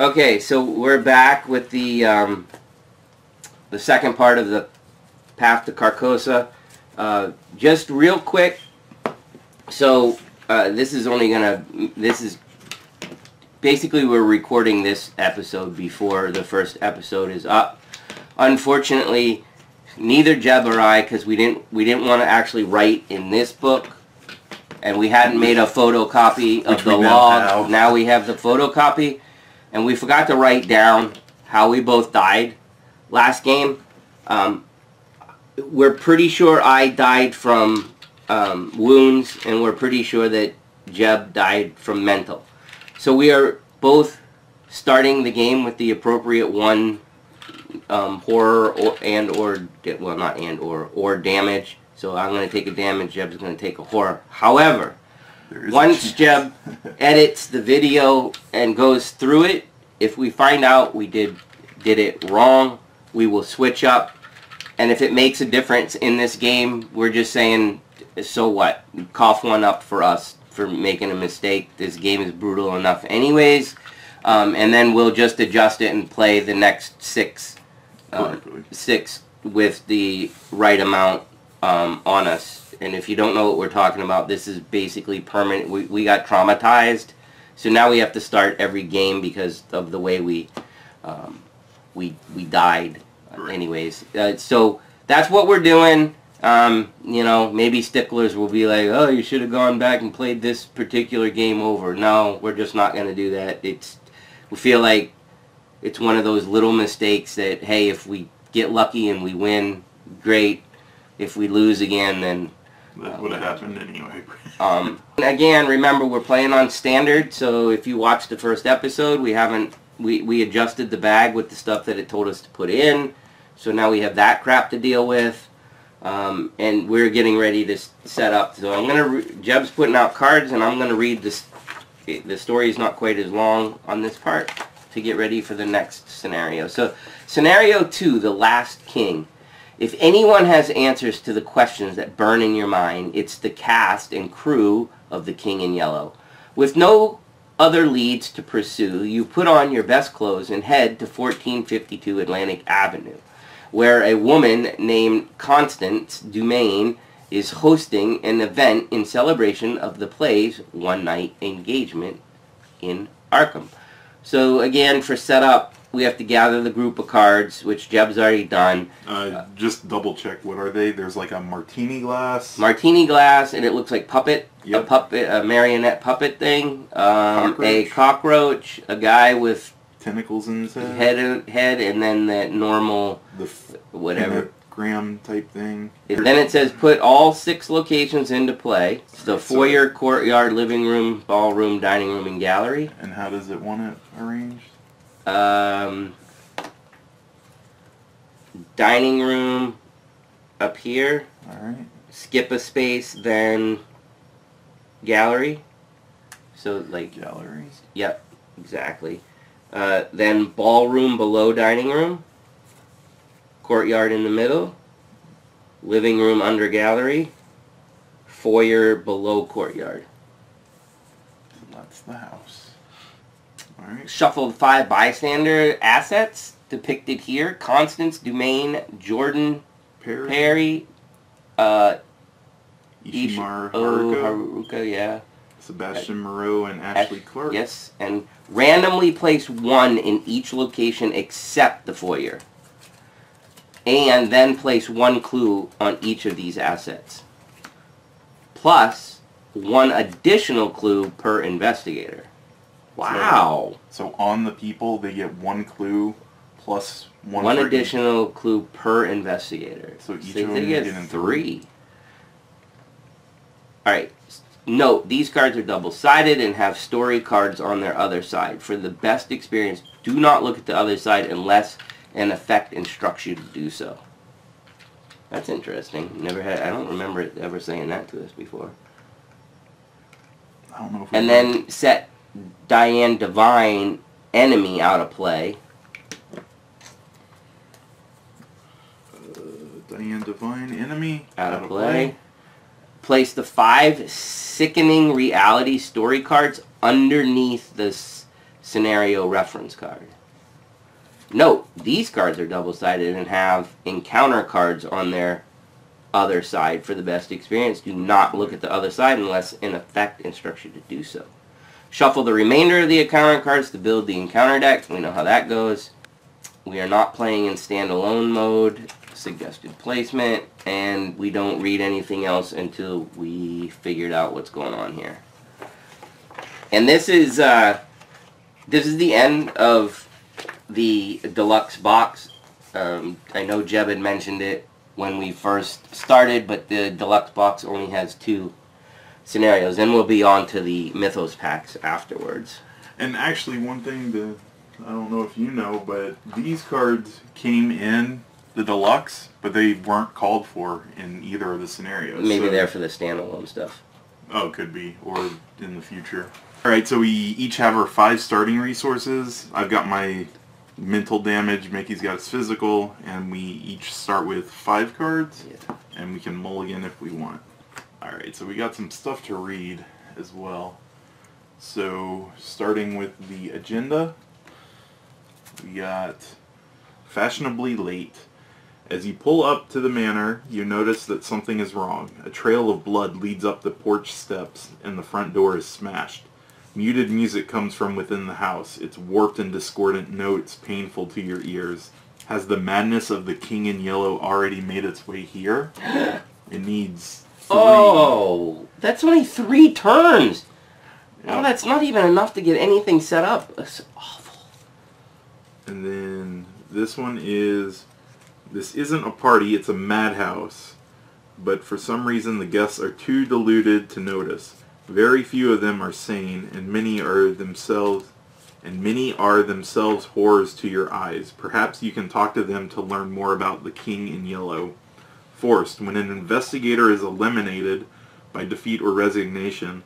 Okay, so we're back with the second part of the path to Carcosa. Just real quick, so this is basically we're recording this episode before the first episode is up. Unfortunately, neither Jeb or I, because we didn't want to actually write in this book, and we hadn't made a photocopy of the log. Now we have the photocopy. And we forgot to write down how we both died last game. We're pretty sure I died from wounds, and we're pretty sure that Jeb died from mental. So we are both starting the game with the appropriate one horror or damage. So I'm going to take a damage, Jeb's going to take a horror. However, once Jeb edits the video and goes through it, if we find out we did it wrong, we will switch up. And if it makes a difference in this game, we're just saying, so what? Cough one up for us for making a mistake. This game is brutal enough anyways. And then we'll just adjust it and play the next six with the right amount on us. And if you don't know what we're talking about, this is basically permanent. We got traumatized, so now we have to start every game because of the way we died. Anyways, so that's what we're doing. You know, maybe sticklers will be like, oh, you should have gone back and played this particular game over. No, we're just not going to do that. We feel like it's one of those little mistakes that, hey, if we get lucky and we win, great. If we lose again, then that would have happened anyway. Again, remember we're playing on standard, so if you watched the first episode, we adjusted the bag with the stuff that it told us to put in. So now we have that crap to deal with, and we're getting ready to set up. So Jeb's putting out cards, and I'm gonna read this. The story is not quite as long on this part to get ready for the next scenario. So scenario 2, the last king. If anyone has answers to the questions that burn in your mind, it's the cast and crew of the King in Yellow. With no other leads to pursue, you put on your best clothes and head to 1452 Atlantic Avenue, where a woman named Constance Dumaine is hosting an event in celebration of the play's one-night engagement in Arkham. So again, for setup, we have to gather the group of cards, which Jeb's already done. Just double check, what are they? There's like a martini glass. Martini glass, and it looks like puppet. Yep. A marionette puppet thing. A cockroach, a guy with tentacles in his head. Head, and then that normal, whatever. Pentagram type thing. Then it says put all 6 locations into play. The foyer, courtyard, living room, ballroom, dining room, and gallery. And how does it want it arranged? Dining room up here. Alright. Skip a space, then gallery. So like galleries. Yep, exactly. Then ballroom below dining room. Courtyard in the middle. Living room under gallery. Foyer below courtyard. That's the house. Alright. Shuffled 5 bystander assets depicted here. Constance Dumaine, Jordan Perry, Ishimar Haruka, yeah. Sebastian Moreau, and Ashley Clark. Yes, and randomly place 1 in each location except the foyer. And then place 1 clue on each of these assets. Plus 1 additional clue per investigator. Wow. So on the people, they get 1 clue plus 1 additional clue per investigator. So each of them they get getting 3. Alright. Note, these cards are double-sided and have story cards on their other side. For the best experience, do not look at the other side unless an effect instructs you to do so. That's interesting. I don't remember it ever saying that to us before. I don't know if and then set Diane Divine enemy out of play. Diane Divine enemy out of play. Place the 5 sickening reality story cards underneath the scenario reference card. Note, these cards are double-sided and have encounter cards on their other side for the best experience. Do not look at the other side unless an effect instructs you to do so. Shuffle the remainder of the encounter cards to build the encounter deck. We know how that goes. We are not playing in standalone mode. Suggested placement, and we don't read anything else until we figured out what's going on here. And this is the end of the deluxe box. I know Jeb had mentioned it when we first started, but the deluxe box only has 2 scenarios. Then we'll be on to the Mythos packs afterwards. And actually, one thing that I don't know if you know, but these cards came in the deluxe, but they weren't called for in either of the scenarios. Maybe they're for the standalone stuff. Oh, could be, or in the future. Alright, so we each have our 5 starting resources. I've got my mental damage, Mickey's got his physical, and we each start with 5 cards, and we can mulligan if we want. Alright, so we got some stuff to read as well. So, starting with the agenda, we got fashionably late. As you pull up to the manor, you notice that something is wrong. A trail of blood leads up the porch steps, and the front door is smashed. Muted music comes from within the house, its warped and discordant notes painful to your ears. Has the madness of the King in Yellow already made its way here? It needs 3. Oh, that's only 3 turns. Yep. Oh, that's not even enough to get anything set up. That's awful. And then this one is... This isn't a party, it's a madhouse. But for some reason the guests are too deluded to notice. Very few of them are sane, and many are themselves horrors to your eyes. Perhaps you can talk to them to learn more about the King in Yellow. Forced. When an investigator is eliminated by defeat or resignation,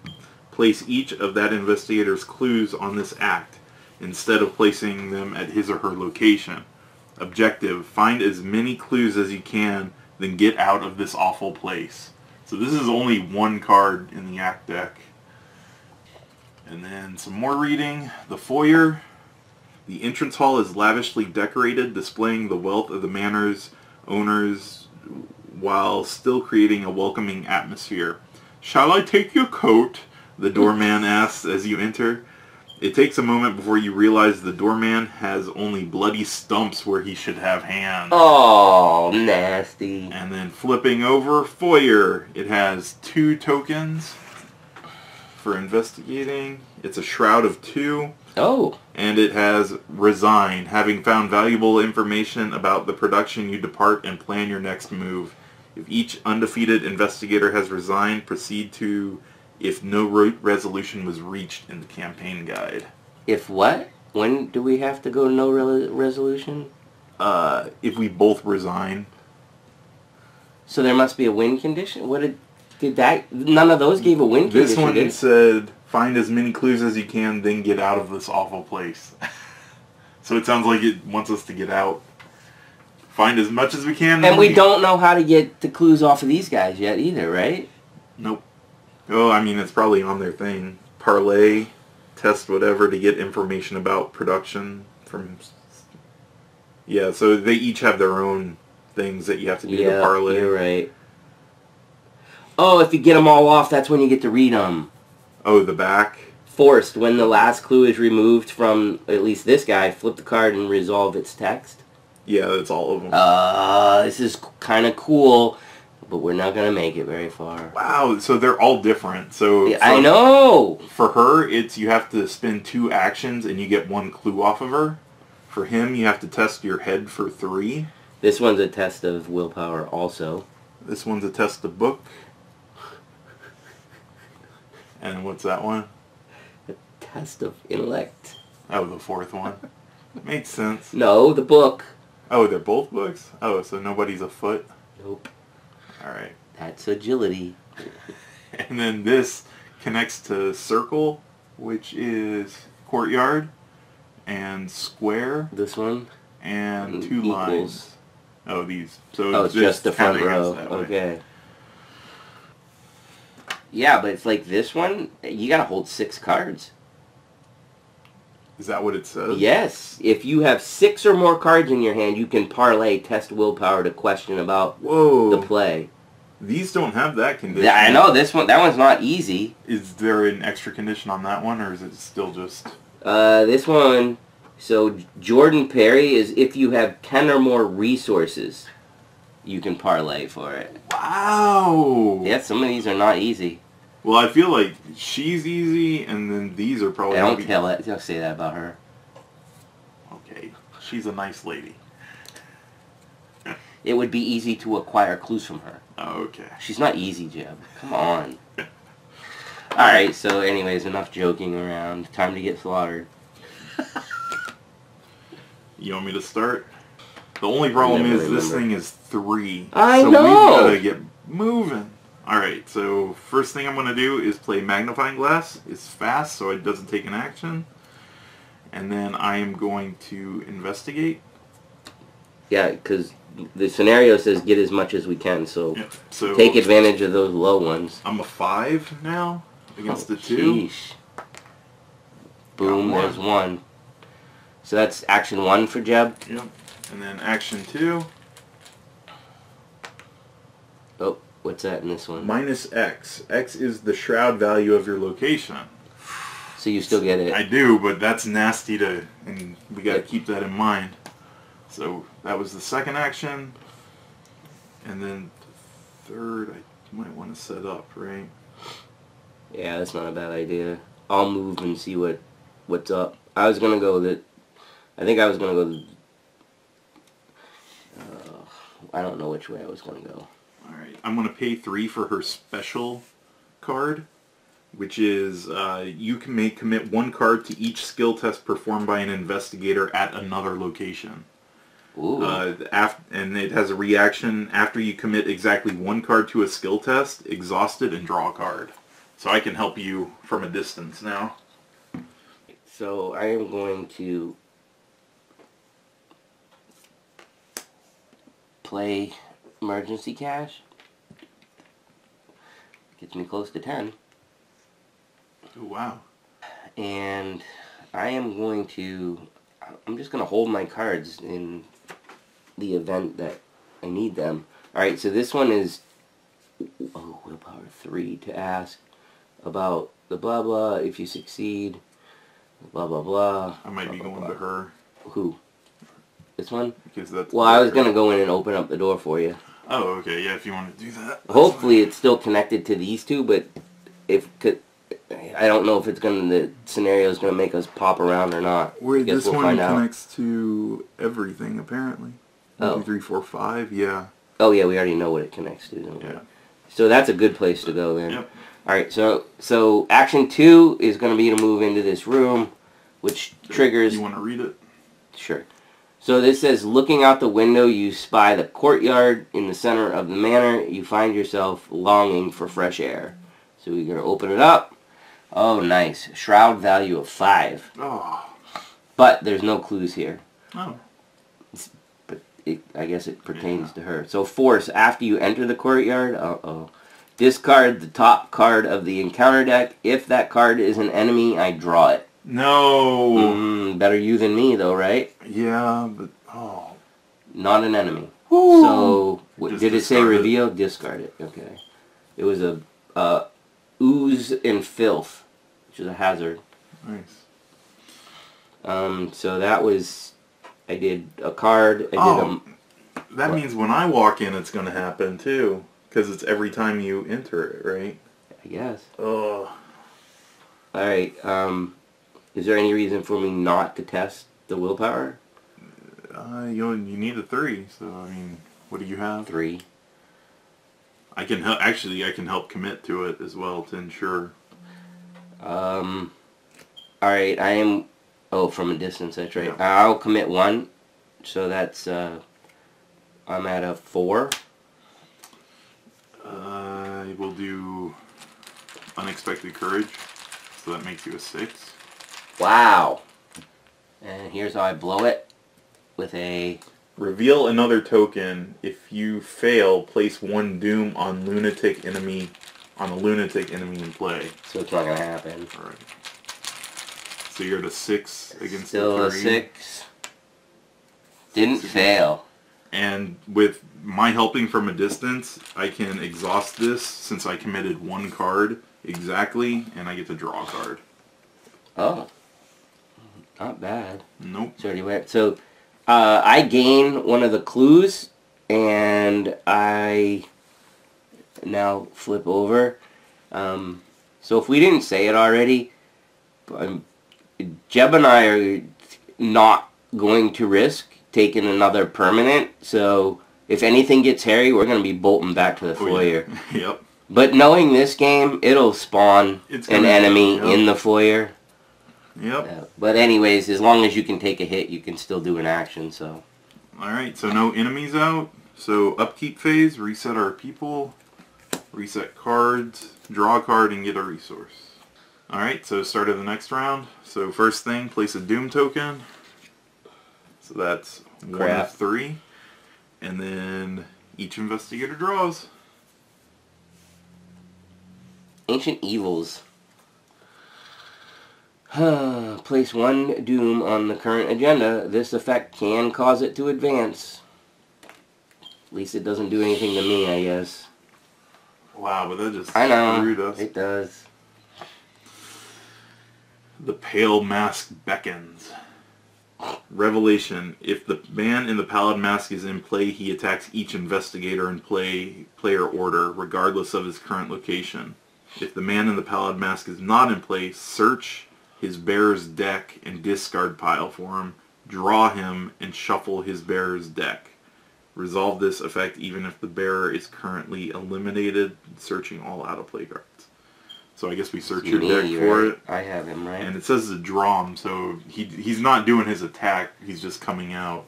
place each of that investigator's clues on this act, instead of placing them at his or her location. Objective, find as many clues as you can, then get out of this awful place. So this is only 1 card in the act deck. And then some more reading. The foyer. The entrance hall is lavishly decorated, displaying the wealth of the manor's owners while still creating a welcoming atmosphere. Shall I take your coat? The doorman asks as you enter. It takes a moment before you realize the doorman has only bloody stumps where he should have hands. Oh, nasty. And then flipping over, foyer. It has 2 tokens for investigating. It's a shroud of 2. Oh. And it has resign. Having found valuable information about the production, you depart and plan your next move. If each undefeated investigator has resigned, proceed to... if no resolution was reached in the campaign guide. If what? When do we have to go to no resolution? If we both resign. So there must be a win condition? What did that... None of those gave a win condition, This one said, find as many clues as you can, then get out of this awful place. So it sounds like it wants us to get out. Find as much as we can. And we don't know how to get the clues off of these guys yet either, right? Nope. Oh, I mean, it's probably on their thing. Parlay, test whatever to get information about production from... Yeah, so they each have their own things that you have to do to parlay. You're right. Oh, if you get them all off, that's when you get to read them. Oh, the back? Forced. When the last clue is removed from, at least this guy, flip the card and resolve its text. Yeah, that's all of them. This is kind of cool. But we're not going to make it very far. Wow, so they're all different. So yeah, I know! For her, it's you have to spend 2 actions and you get 1 clue off of her. For him, you have to test your head for 3. This one's a test of willpower also. This one's a test of book. And what's that one? A test of intellect. Oh, the 4th one. Makes sense. No, the book. Oh, they're both books? Oh, so nobody's a foot? Nope. Alright. That's agility. And then this connects to circle, which is courtyard, and square. This one? And 2 lines. Oh, these. So it's just the front row. Okay. Yeah, but it's like this one, you gotta hold 6 cards. Is that what it says? Yes. If you have 6 or more cards in your hand, you can parlay test willpower to question about the play. These don't have that condition. I know that one's not easy. Is there an extra condition on that one, or is it still just... This one, so Jordan Perry is if you have 10 or more resources, you can parlay for it. Wow! Yeah, some of these are not easy. Well, I feel like she's easy, and then these are probably... Don't tell it. Don't say that about her. Okay. She's a nice lady. It would be easy to acquire clues from her. Okay. She's not easy, Jeb. Come on. Alright, so anyways, enough joking around. Time to get slaughtered. You want me to start? The only problem is this thing is 3. I know! So we've got to get moving. Alright, so first thing I'm going to do is play Magnifying Glass. It's fast, so it doesn't take an action. And then I am going to investigate. Yeah, because the scenario says get as much as we can, so, so take advantage of those low ones. I'm a 5 now against the 2. Sheesh. Boom, there's 1. So that's action 1 for Jeb? Yep. And then action 2. Oh, what's that in this one? Minus X. X is the shroud value of your location. So you still get it? I do, but that's nasty and we got to keep that in mind. So that was the second action, and then the third I might want to set up, right? Yeah, that's not a bad idea. I'll move and see what's up. I was gonna go I think I was gonna go. I don't know which way I was gonna go. All right, I'm gonna pay 3 for her special card, which is you may commit 1 card to each skill test performed by an investigator at another location. Ooh. And it has a reaction after you commit exactly 1 card to a skill test, exhaust it, and draw a card. So I can help you from a distance now. So I am going to play Emergency Cash. Gets me close to 10. Oh, wow. And I am going to... I'm just going to hold my cards in the event that I need them. Alright, so this one is willpower 3 to ask about the blah blah, if you succeed, blah blah blah. I might be going to her. Who? This one? Because that's... Well, I was going to go in and open up the door for you. Oh, okay, yeah, if you want to do that. Hopefully it's still connected to these two, but if... I don't know if the scenario is going to make us pop around or not. Wait, this one connects to everything, apparently. 1, 2, 3, 4, 5, yeah. Oh, yeah, we already know what it connects to. Don't we? Yeah. So that's a good place to go then. Yep. Alright, so action 2 is going to be to move into this room, which triggers... You want to read it? Sure. So this says, looking out the window, you spy the courtyard in the center of the manor. You find yourself longing for fresh air. So we're going to open it up. Oh, nice. Shroud value of 5. Oh. But there's no clues here. Oh. But I guess it pertains to her. So force, after you enter the courtyard, discard the top card of the encounter deck. If that card is an enemy, I draw it. No. Better you than me, though, right? Yeah, but Not an enemy. Woo. So did it say reveal? Discard it. Okay. It was a ooze and filth, which is a hazard. Nice. So that was... I did a card. That means when I walk in, it's going to happen too, because it's every time you enter it, right? I guess. Oh. All right. Is there any reason for me not to test the willpower? You need a 3. So I mean, what do you have? 3. I can help. Actually, I can help commit to it as well to ensure. All right. I am. Oh, from a distance. That's right. Yeah. I'll commit 1. So that's. I'm at a 4. I will do unexpected courage, so that makes you a 6. Wow. And here's how I blow it with a... Reveal another token. If you fail, place 1 doom on a lunatic enemy in play. So it's not going to happen. Alright. So you're at a 6 against Still a a 3. 6. Didn't fail. And with my helping from a distance, I can exhaust this since I committed 1 card exactly, and I get to draw a card. Oh. Not bad. Nope. So I gain one of the clues, and I now flip over. So if we didn't say it already, Jeb and I are not going to risk taking another permanent. So if anything gets hairy, we're going to be bolting back to the foyer. Yeah. Yep. But knowing this game, it'll spawn an enemy in the foyer. Yep. But anyways, as long as you can take a hit, you can still do an action. So. Alright, so no enemies out. So upkeep phase, reset our people, reset cards, draw a card, and get a resource. Alright, so start of the next round. So first thing, place a Doom token. So that's 1 of 3. And then each investigator draws. Ancient Evils. Place 1 Doom on the current agenda. This effect can cause it to advance. At least it doesn't do anything to me, I guess. Wow, but that just screwed us. It does. The Pale Mask beckons. Revelation. If the man in the Pallid Mask is in play, he attacks each investigator in player order, regardless of his current location. If the man in the Pallid Mask is not in play, search his bearer's deck and discard pile for him. Draw him and shuffle his bearer's deck. Resolve this effect even if the bearer is currently eliminated, searching all out-of-play cards. So I guess we search your deck for it. I have him, right? And it says to draw him, so he's not doing his attack, he's just coming out.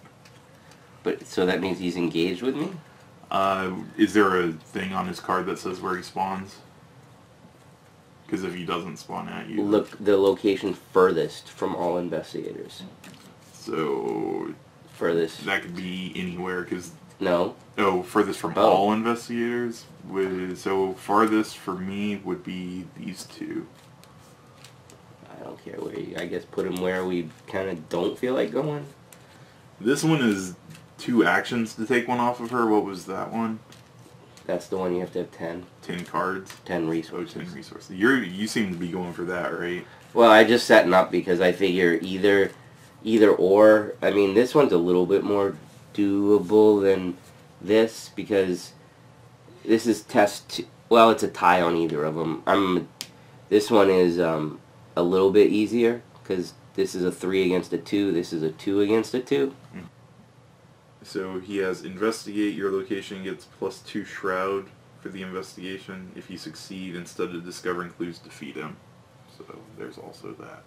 But so that means he's engaged with me? Is there a thing on his card that says where he spawns? Because if he doesn't spawn at you... Look, the location furthest from all investigators. So... Furthest. That could be anywhere, because... No. Oh, furthest from all investigators? So farthest for me would be these 2. I don't care where you... I guess put him where we kind of don't feel like going. This one is 2 actions to take one off of her. What was that one? That's the one you have to have 10. 10 cards? 10 resources. Oh, 10 resources. You seem to be going for that, right? Well, I just setting up because I figure either or. I mean, this one's a little bit more doable than this because this is well, it's a tie on either of them. This one is a little bit easier because this is a 3 against a 2. This is a 2 against a 2. So he has investigate. Your location gets +2 shroud for the investigation. If you succeed, instead of discovering clues, defeat him. So there's also that.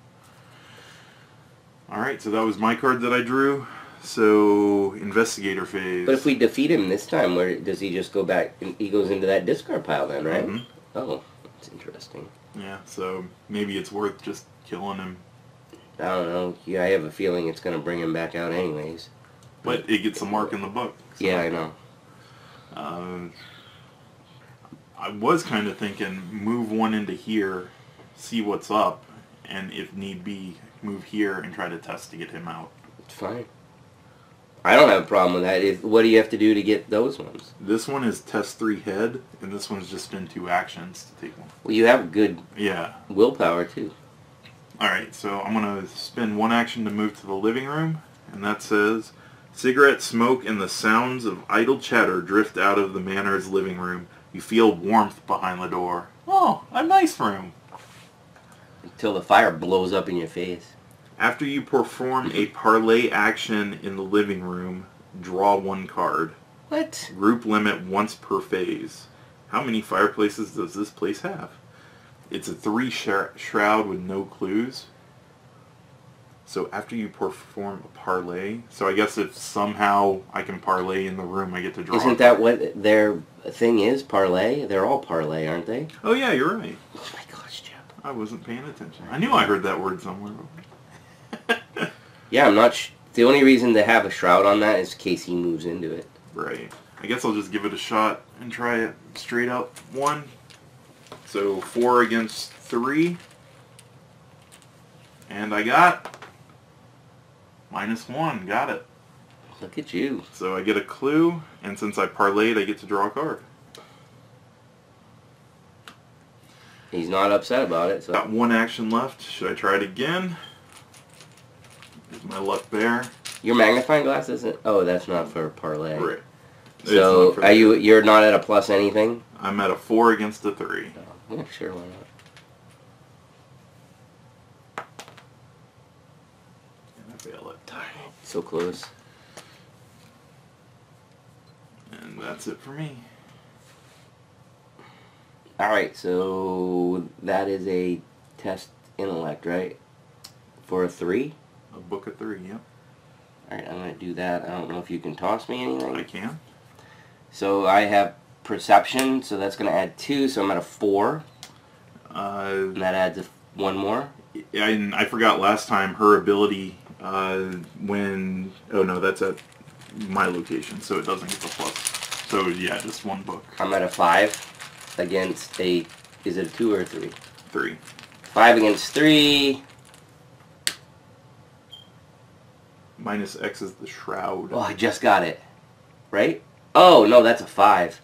Alright, so that was my card that I drew. So, investigator phase. But if we defeat him this time, where does he just go back? He goes into that discard pile then, right? Mm-hmm. Oh, that's interesting. Yeah, so maybe it's worth just killing him. I don't know. Yeah, I have a feeling it's going to bring him back out anyways. But it gets a mark in the book. So. Yeah, I know. I was kind of thinking move 1 into here, see what's up, and if need be, move here and try to test to get him out. It's fine. I don't have a problem with that. What do you have to do to get those ones? This one is test 3 head, and this one's just been 2 actions to take one. Well, you have good yeah willpower, too. Alright, so I'm going to spend 1 action to move to the living room, and that says, cigarette smoke and the sounds of idle chatter drift out of the manor's living room. You feel warmth behind the door. Oh, a nice room. Until the fire blows up in your face. After you perform a parlay action in the living room, draw 1 card. What? Group limit once per phase. How many fireplaces does this place have? It's a 3 shroud with no clues. So after you perform a parlay, so I guess if somehow I can parlay in the room, I get to draw. Isn't that what their thing is? Parlay? They're all parlay, aren't they? Oh yeah, you're right. Oh my gosh, Jeb. I wasn't paying attention. I knew I heard that word somewhere. Yeah, I'm not... The only reason to have a shroud on that is in case he moves into it. Right. I guess I'll just give it a shot and try it straight up 1. So 4 against 3. And I got -1. Got it. Look at you. So I get a clue, and since I parlayed, I get to draw a card. He's not upset about it. So. Got 1 action left. Should I try it again? Is my luck there? Your magnifying glass isn't... Oh, that's not for parlay. Right. So, you're not at a plus anything? I'm at a 4 against a 3. Oh, yeah, sure, why not? And I fail it. Darn it. So close. And that's it for me. Alright, so that is a test intellect, right? For a 3? A book of 3, yep. Alright, I'm going to do that. I don't know if you can toss me anything. I can. So I have perception, so that's going to add 2, so I'm at a 4. And that adds 1 more. I forgot last time her ability when... Oh no, that's at my location, so it doesn't get the plus. So yeah, just 1 book. I'm at a 5 against a... Is it a 2 or a 3? 3. 5 against 3. -X is the shroud. Oh, I just got it. Right? Oh, no, that's a 5.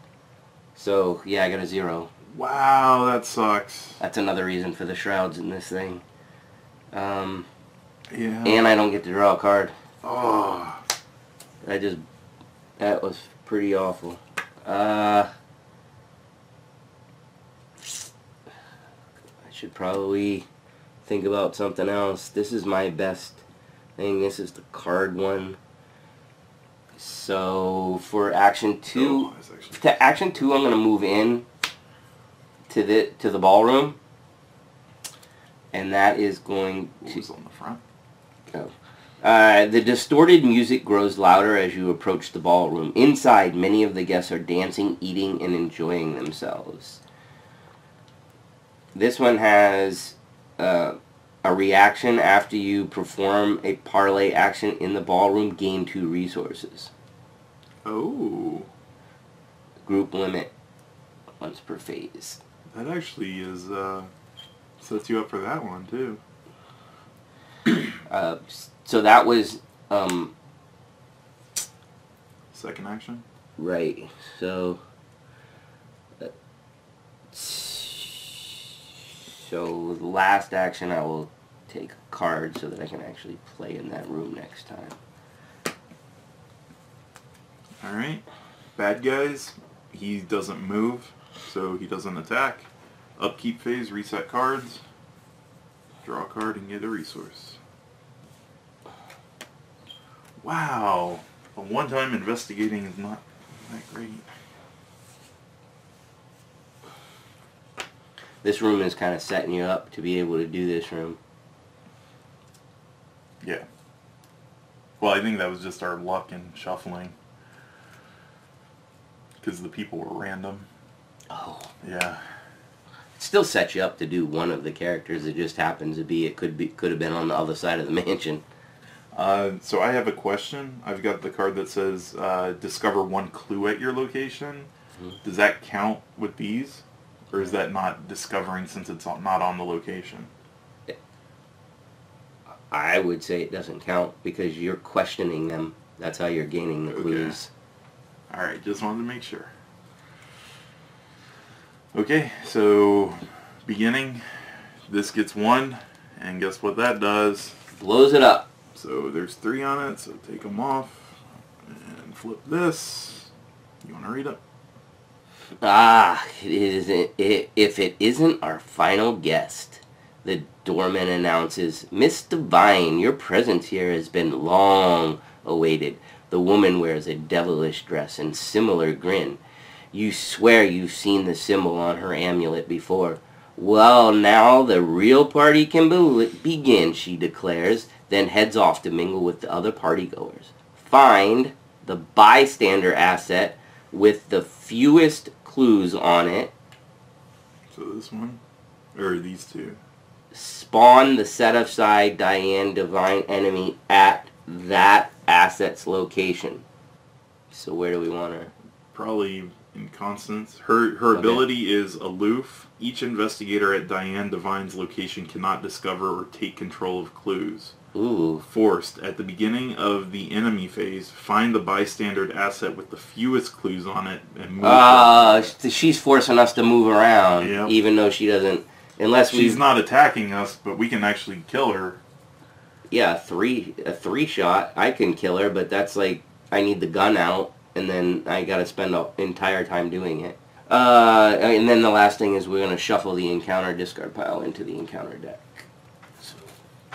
So, yeah, I got a 0. Wow, that sucks. That's another reason for the shrouds in this thing. Yeah. And I don't get to draw a card. Oh. That was pretty awful. I should probably think about something else. This is my best thing. This is the card one. So for action 2, to action 2, I'm gonna move in to the ballroom, and that is going to on the front. go. The distorted music grows louder as you approach the ballroom. Inside, many of the guests are dancing, eating, and enjoying themselves. This one has a reaction after you perform a parlay action in the ballroom. Gain 2 resources. Oh. Group limit once per phase. That actually is sets you up for that one too. So that was second action. right. So the last action I will take a card so that I can actually play in that room next time. Alright. Bad guys, he doesn't move, so he doesn't attack. Upkeep phase, reset cards. Draw a card and get a resource. Wow. A one-time investigating is not that great. This room is kind of setting you up to be able to do this room. Yeah. Well, I think that was just our luck in shuffling. Because the people were random. Oh. Yeah. It still sets you up to do one of the characters. It just happens to be, it could have been on the other side of the mansion. So I have a question. I've got the card that says, discover 1 clue at your location. Mm-hmm. Does that count with these? Or is that not discovering since it's not on the location? I would say it doesn't count because you're questioning them. That's how you're gaining the clues. Alright, just wanted to make sure. Okay, so beginning, this gets 1, and guess what that does? Blows it up. So there's 3 on it, so take them off, and flip this. You want to read it? If it isn't our final guest, the doorman announces, Miss Divine, your presence here has been long awaited. The woman wears a devilish dress and similar grin. You swear you've seen the symbol on her amulet before. Well, now the real party can begin, she declares, then heads off to mingle with the other partygoers. Find the bystander asset with the fewest clues on it. So this one? Or these 2? Spawn the set-aside Diane Divine enemy at that asset's location. So where do we want her? Probably Inconstance. Her ability is aloof. Each investigator at Diane Divine's location cannot discover or take control of clues. Ooh. Forced. At the beginning of the enemy phase, find the bystander asset with the fewest clues on it and move. She's forcing us to move around, Yep. even though she doesn't. Unless she's not attacking us, but we can actually kill her. Yeah, a three shot. I can kill her, but that's like I need the gun out, and then I got to spend the entire time doing it. And then the last thing is we're gonna shuffle the encounter discard pile into the encounter deck.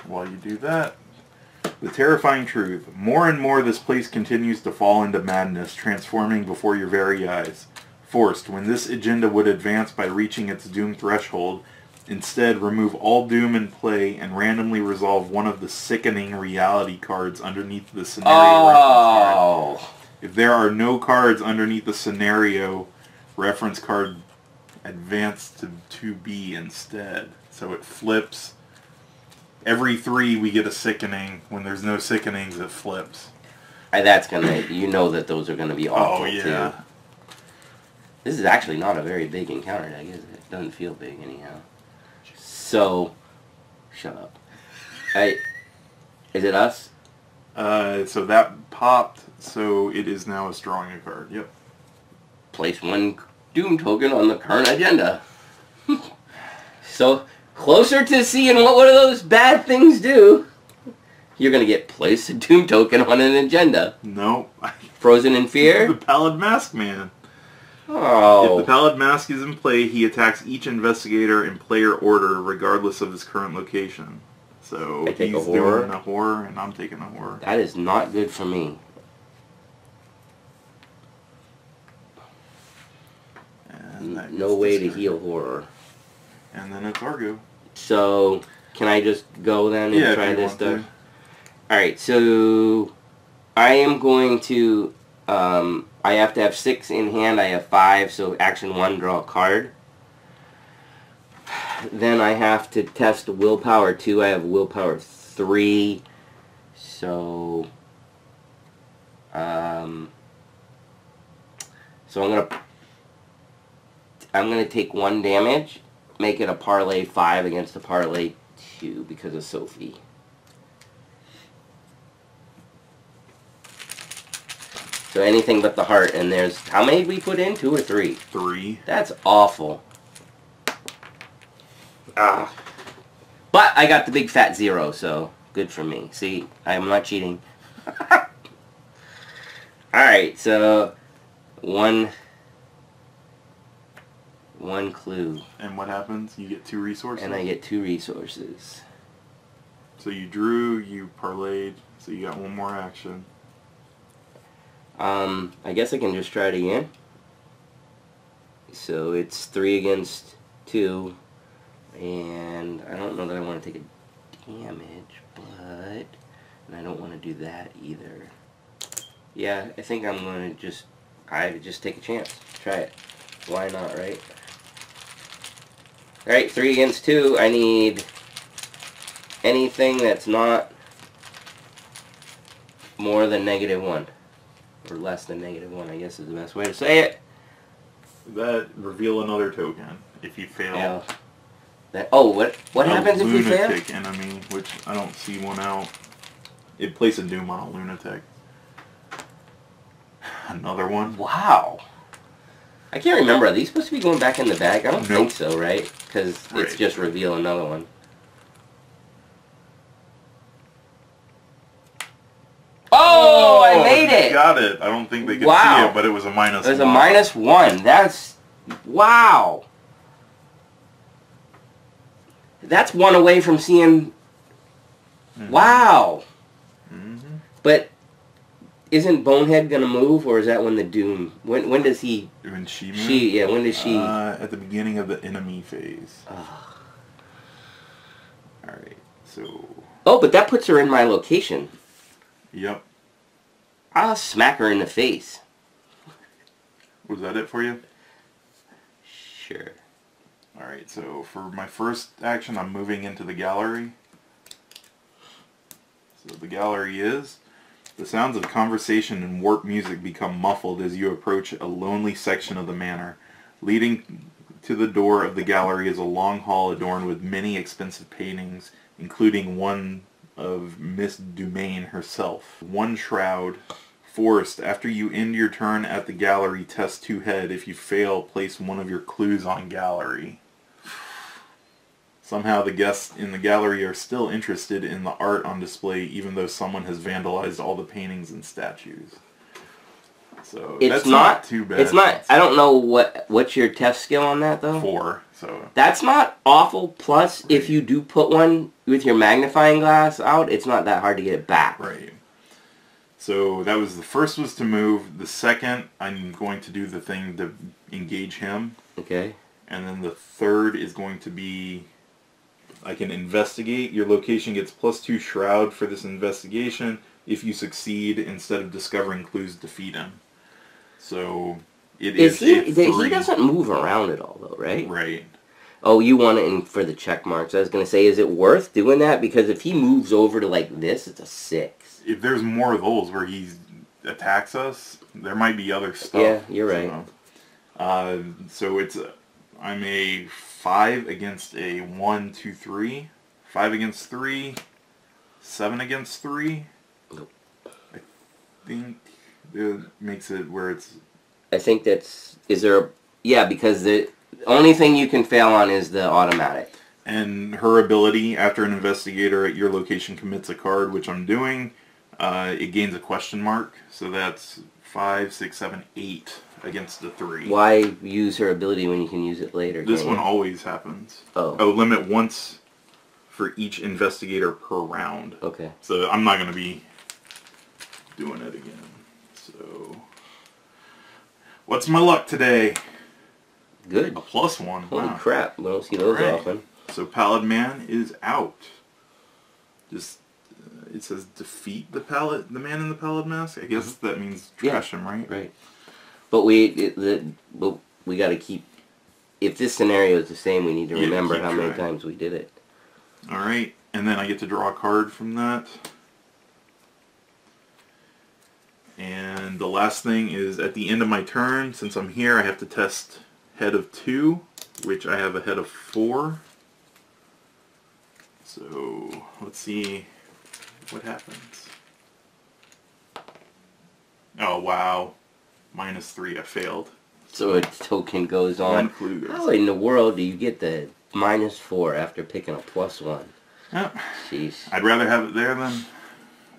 While you do that, the terrifying truth. More and more this place continues to fall into madness, transforming before your very eyes. Forced. When this agenda would advance by reaching its doom threshold, instead remove all doom in play and randomly resolve one of the sickening reality cards underneath the scenario reference card. If there are no cards underneath the scenario reference card, advance to 2B instead. So it flips. Every 3 we get a sickening. When there's no sickenings, it flips. That's gonna, you know that those are gonna be awful too. This is actually not a very big encounter deck, is it? It doesn't feel big anyhow. So, shut up. Is it us? So that popped, so it is now a drawing a card. Yep. Place 1 Doom token on the current agenda. So, closer to seeing what one of those bad things do. You're going to get place a Doom token on an agenda. Nope. Frozen in Fear? The Pallid Mask Man. Oh. If the Pallid Mask is in play, he attacks each investigator in player order, regardless of his current location. So he's doing a horror, and I'm taking a horror. That is not good for me. And no way to heal horror. And then it's Argo. So, can I just go then and try this stuff? Alright, so I am going to, I have to have 6 in hand, I have 5, so action 1, draw a card. Then I have to test willpower 2, I have willpower 3, so, so I'm gonna take 1 damage, make it a parlay 5 against a parlay 2 because of Sophie. So anything but the heart, and there's, how many did we put in? 2 or 3? 3. That's awful. Ah. But I got the big fat 0, so good for me. See, I'm not cheating. Alright, so one clue. And what happens? You get 2 resources? And I get 2 resources. So you drew, you parlayed, so you got 1 more action. I guess I can just try it again. So it's 3 against 2, and I don't know that I want to take a damage, but and I don't want to do that either. Yeah, I think I'm going to just take a chance. Try it. Why not, right? Alright, 3 against 2. I need anything that's not more than -1. Or less than -1, I guess is the best way to say it. That reveal another token if you fail. Yeah. What happens if we fail? Lunatic enemy, which I don't see one out. It places a doom on a lunatic. Another one. Wow. I can't remember. Are these supposed to be going back in the bag? I don't think so, right? Because it's just reveal another one. Oh, I made it! Got it. I don't think they could see it, but it was a -1. It was a -1. That's... Wow. That's 1 away from seeing... Wow. But isn't Bonehead going to move, or is that when the Doom... When does he... When she moves? Yeah, when does she... At the beginning of the enemy phase. Alright, so... Oh, but that puts her in my location. Yep. I'll smack her in the face. Was that it for you? Sure. Alright, so for my first action, I'm moving into the gallery. So the gallery is The sounds of conversation and warped music become muffled as you approach a lonely section of the manor. Leading to the door of the gallery is a long hall adorned with many expensive paintings, including one of Miss Dumaine herself. One shroud. Forced. After you end your turn at the gallery, test 2 head. If you fail, place one of your clues on gallery. Somehow the guests in the gallery are still interested in the art on display, even though someone has vandalized all the paintings and statues. So that's not too bad. It's not. I don't know what's your test skill on that though. 4. So that's not awful. Plus, right. If you do put one with your magnifying glass out, it's not that hard to get it back. Right. So that was the first was to move. The second, I'm going to do the thing to engage him. Okay. And then the third is going to be, I can investigate. Your location gets +2 shroud for this investigation. If you succeed, instead of discovering clues, defeat him. So it is he doesn't move around at all though, right? Right. Oh, you want it in for the check marks. I was going to say, is it worth doing that? Because if he moves over to like this, it's a 6. If there's more of those where he attacks us, there might be other stuff. Yeah, you're right. So it's I'm a 5 against a 1, 2, 3. 5 against 3. 7 against 3. Nope. I think it makes it where it's... I think that's... Is there a... Yeah, because the only thing you can fail on is the automatic. And her ability, after an investigator at your location commits a card, which I'm doing, it gains a question mark. So that's 5, 6, 7, 8 against the 3. Why use her ability when you can use it later? This one always happens. Oh. Oh, limit once for each investigator per round. Okay. So I'm not going to be doing it again. So, what's my luck today? Good. A +1. Holy wow. crap! We don't see those often. So Pallid Man is out. Just it says defeat the man in the pallid mask. I guess that means trash him, right? Right. But we got to keep. If this scenario is the same, we need to remember how many times we did it. All right, and then I get to draw a card from that. And the last thing is at the end of my turn, since I'm here, I have to test head of 2, which I have a head of 4. So let's see what happens. Oh wow, -3. I failed. So a token goes on. One clue goes. How in the world do you get the -4 after picking a +1? Yep. Jeez. I'd rather have it there than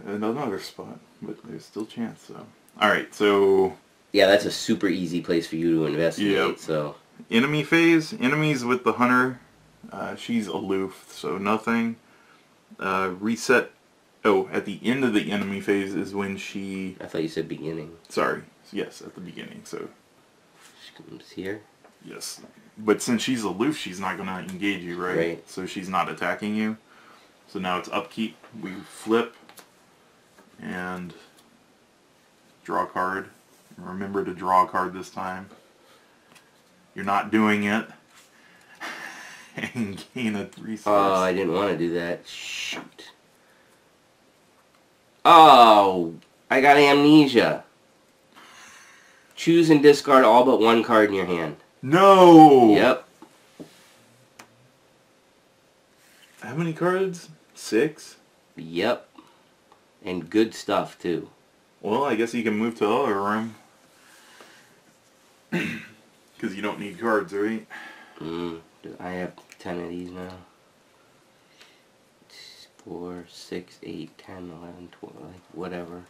another spot, but there's still a chance. So, all right. So yeah, that's a super easy place for you to investigate. Yep. So enemy phase. Enemies with the hunter. She's aloof, so nothing. Reset. Oh, at the end of the enemy phase is when she... I thought you said beginning. Sorry. Yes, at the beginning. So she comes here. Yes, but since she's aloof, she's not going to engage you, right? Right. So she's not attacking you. So now it's upkeep. We flip and draw a card. Remember to draw a card this time. You're not doing it. And gain a 3/6. Oh, I didn't want to do that. Shoot. Oh, I got amnesia. Choose and discard all but one card in your hand. No! Yep. How many cards? 6? Yep. And good stuff, too. Well, I guess you can move to the other room. Because you don't need cards, right? I have 10 of these now. 4, 6, 8, 10, 11, 12, like whatever.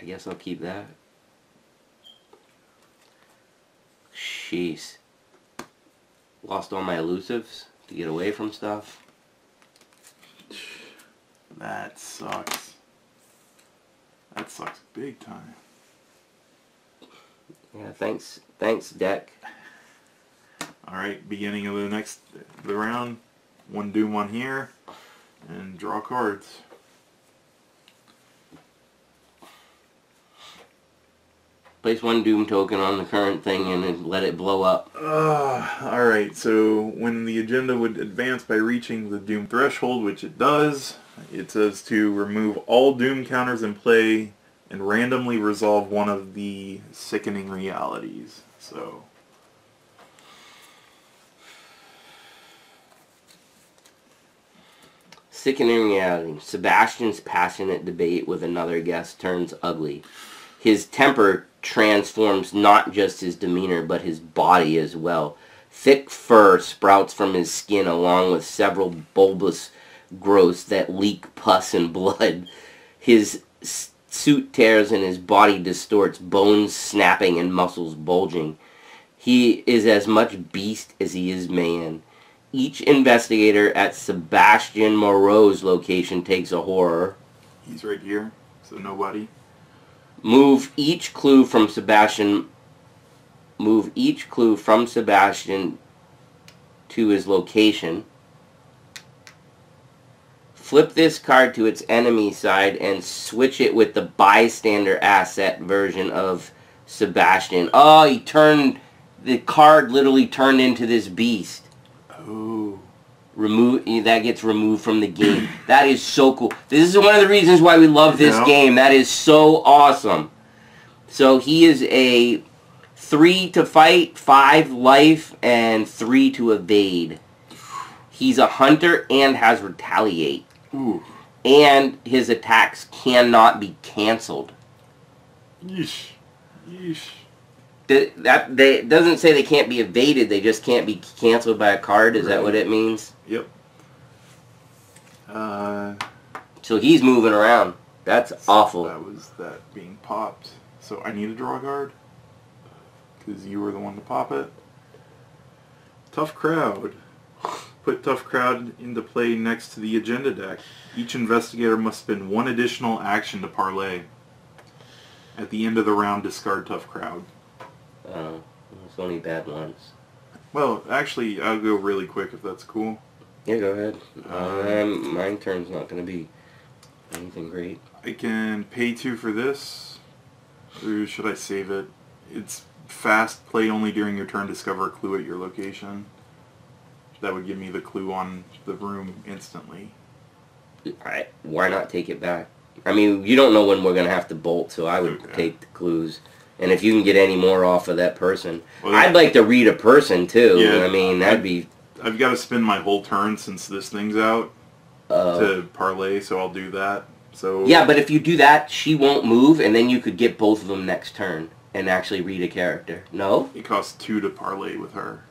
I guess I'll keep that. Jeez. Lost all my elusives to get away from stuff. That sucks. That sucks big time. Yeah, thanks deck. Alright, beginning of the round. One doom, one here. And draw cards. Place one doom token on the current thing and then let it blow up. Alright, so when the agenda would advance by reaching the doom threshold, which it does, It says to remove all doom counters in play and randomly resolve one of the sickening realities. So, Sickening reality. Sebastian's passionate debate with another guest turns ugly. His temper transforms not just his demeanor, but his body as well. Thick fur sprouts from his skin along with several bulbous growths that leak pus and blood. His suit tears and his body distorts, bones snapping and muscles bulging. He is as much beast as he is man. Each investigator at Sebastian Moreau's location takes a horror. he's right here, so nobody. Move each clue from Sebastian to his location. Flip this card to its enemy side and switch it with the bystander asset version of Sebastian. Oh, the card literally turned into this beast. Oh. That gets removed from the game. That is so cool. This is one of the reasons why we love this game. That is so awesome. So he is a 3 to fight, 5 life, and 3 to evade. He's a hunter and has retaliate. Ooh. And his attacks cannot be canceled. Yeesh. Yeesh. It doesn't say they can't be evaded, they just can't be canceled by a card. Is that what it means? Yep. So he's moving around. That's awful. That was that being popped. So I need to draw a card? Because you were the one to pop it. Tough Crowd. Put Tough Crowd into play next to the agenda deck. Each investigator must spend one additional action to parlay. At the end of the round, discard Tough Crowd. Oh, it's only bad ones. Well, actually, I'll go really quick if that's cool. Yeah, go ahead. My turn's not going to be anything great. I can pay 2 for this. Or should I save it? It's fast, play only during your turn, discover a clue at your location. That would give me the clue on the room instantly. Alright, why not take it back? I mean, you don't know when we're going to have to bolt, so I would take the clues. And if you can get any more off of that person. Well, I'd like to read a person, too. Yeah, I mean, that'd be... I've got to spend my whole turn since this thing's out to parlay, so I'll do that. So yeah, but if you do that, she won't move, and then you could get both of them next turn and actually read a character. No? It costs 2 to parlay with her.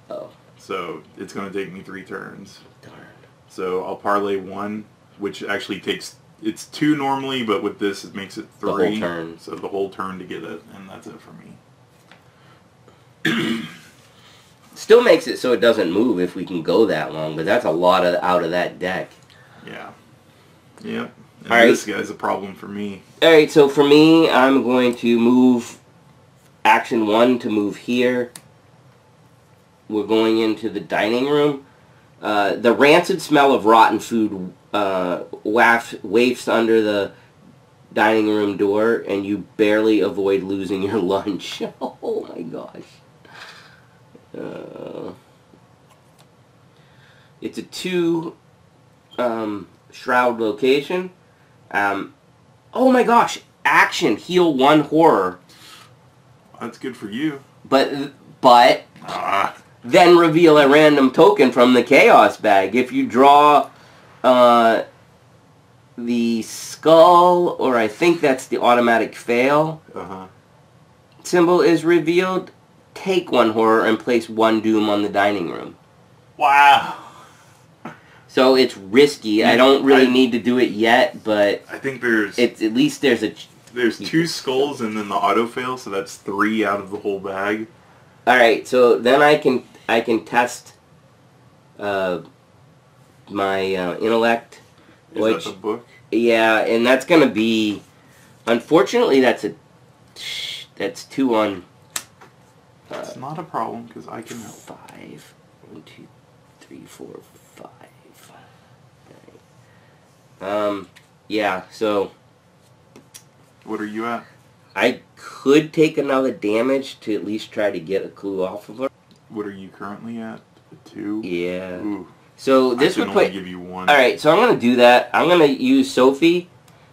Oh. So it's going to take me 3 turns. Darn. So I'll parlay 1, which actually takes... It's 2 normally, but with this it makes it 3. The whole turn. So the whole turn to get it, and that's it for me. Still makes it so it doesn't move if we can go that long, but that's a lot out of that deck. Yeah. Yep. And All this guy's a problem for me. Alright, so for me, I'm going to move action 1 to move here. We're going into the dining room. The rancid smell of rotten food wafts under the dining room door, and you barely avoid losing your lunch. Oh my gosh. It's a 2 shroud location. Oh my gosh! Action, heal 1 horror. That's good for you. But then reveal a random token from the chaos bag. If you draw the skull, or I think that's the automatic fail, symbol is revealed, take 1 horror and place 1 doom on the dining room. Wow. So it's risky. I don't really need to do it yet, but I think there's at least there's 2 skulls and then the auto fail, so that's 3 out of the whole bag. All right, so then I can test my intellect. Is that the book? Yeah, and that's gonna be. Unfortunately, that's 2 on. It's not a problem because I can help. 5. 1, 2, 3, 4, 5. Right. Yeah. So. What are you at? I could take another damage to at least try to get a clue off of her. What are you currently at? 2? Yeah. Ooh. So this I would can only put... give you one. Alright, so I'm going to do that. I'm going to use Sophie.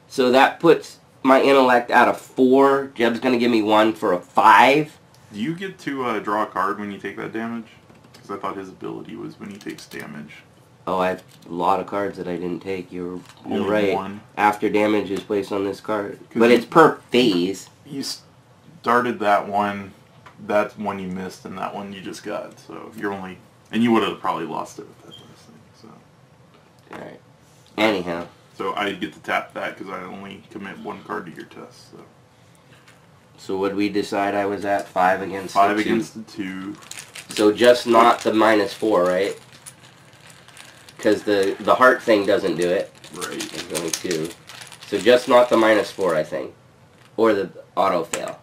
So that puts my intellect out of 4. Jeb's going to give me 1 for a 5. Do you get to draw a card when you take that damage? Because I thought his ability was when he takes damage. Oh, I have a lot of cards that I didn't take. You're Only right. one. After damage is placed on this card. But it's per phase. You started that one. That's one you missed, and that one you just got. So you're only... And you would have probably lost it with that last thing. So. Alright. Anyhow. So I get to tap that because I only commit 1 card to your test. So what did we decide I was at? 5 against 5 the 2? against the 2. So just not the -4, right? Because the heart thing doesn't do it. Right. There's only 2. So just not the -4, I think. Or the auto fail.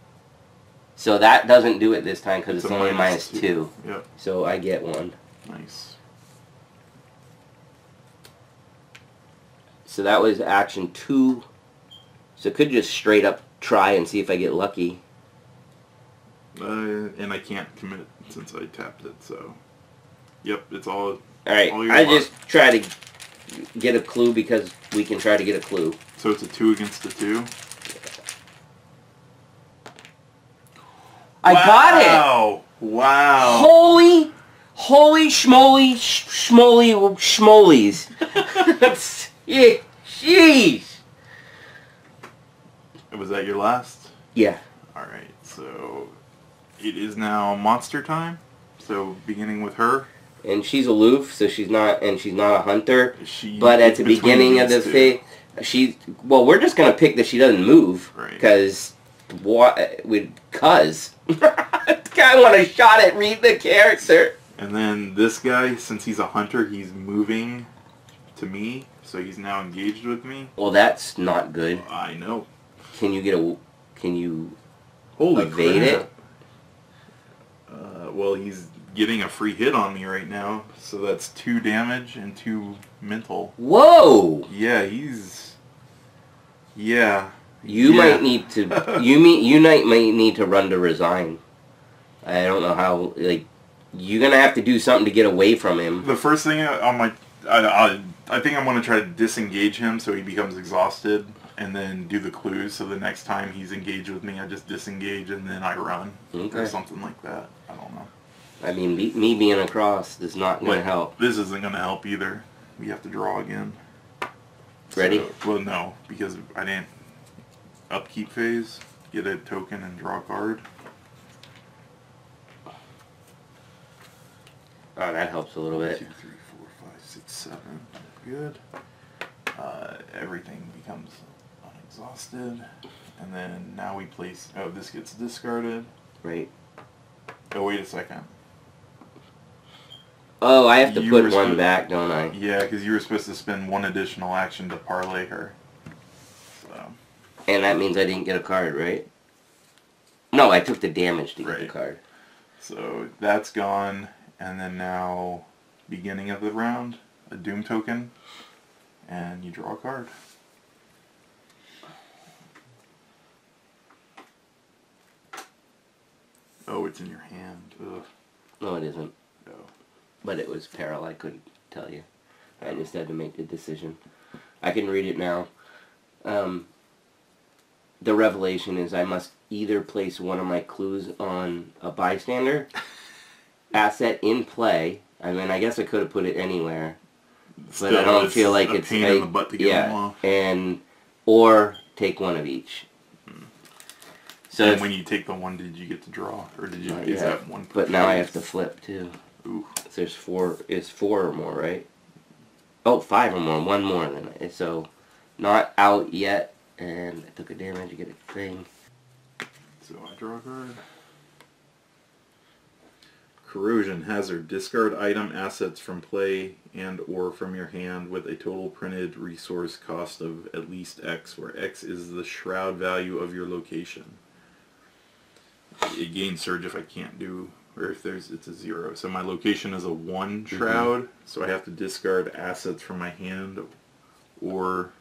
So that doesn't do it this time because it's only -2. Yep. So I get 1. Nice. So that was action 2. So I could just straight up try and see if I get lucky. And I can't commit since I tapped it, so... Yep, it's all... Alright, I just try to get a clue because we can try to get a clue. So it's a 2 against a 2? I got it! Wow! Holy schmolies. Yeah, jeez! Was that your last? Yeah. Alright, so... It is now monster time. So, beginning with her. And she's aloof, so she's not a hunter. She, but at the beginning of the phase, well, we're just gonna pick that she doesn't move, because I kind of want a shot at reading the character. And then this guy, since he's a hunter, he's moving to me, so he's now engaged with me. Well, that's not good. I know. Can you Holy evade crap. it? Well, he's getting a free hit on me right now, so that's 2 damage and 2 mental. Whoa! Yeah, he's... Yeah. You might need to... You might need to run to resign. I don't know how... Like, you're gonna have to do something to get away from him. The first thing on my... I think I'm going to try to disengage him so he becomes exhausted, and then do the clues, so the next time he's engaged with me, I just disengage and then I run. Okay. Or something like that. I don't know. I mean, me being across is not going to help. This isn't going to help either. We have to draw again. Ready? So, well, no, because I didn't upkeep phase, get a token and draw a card. Oh, that helps a little bit. 2, 3, 4, 5, 6, 7. Good. Everything becomes unexhausted. And then now we place... Oh, this gets discarded. Right. Oh, wait a second. Oh, I have to put 1 back, don't I? Yeah, because you were supposed to spend 1 additional action to parlay her. So. And that means I didn't get a card, right? No, I took the damage to get the card. So that's gone, and then now, beginning of the round, a Doom token, and you draw a card. Oh, it's in your hand. Ugh. No, it isn't. No. But it was peril, I couldn't tell you. I just had to make the decision. I can read it now. The revelation is I must either place one of my clues on a bystander, asset in play. I mean, I guess I could have put it anywhere. Still, but I don't feel like a it's pain in the butt to get them off. Or take one of each. So and when you take the one, did you get to draw, or did you? Is that one? But now I have to flip too. Ooh. There's 4. It's 4 or more, right? Oh, 5 or more. 1 more than it. So not out yet, and I took a damage to get a thing. So I draw a card. Corrosion hazard. Discard item assets from play and or from your hand with a total printed resource cost of at least X, where X is the shroud value of your location. It gains surge if I can't do, or if it's a 0. So my location is a 1 shroud, so I have to discard assets from my hand, or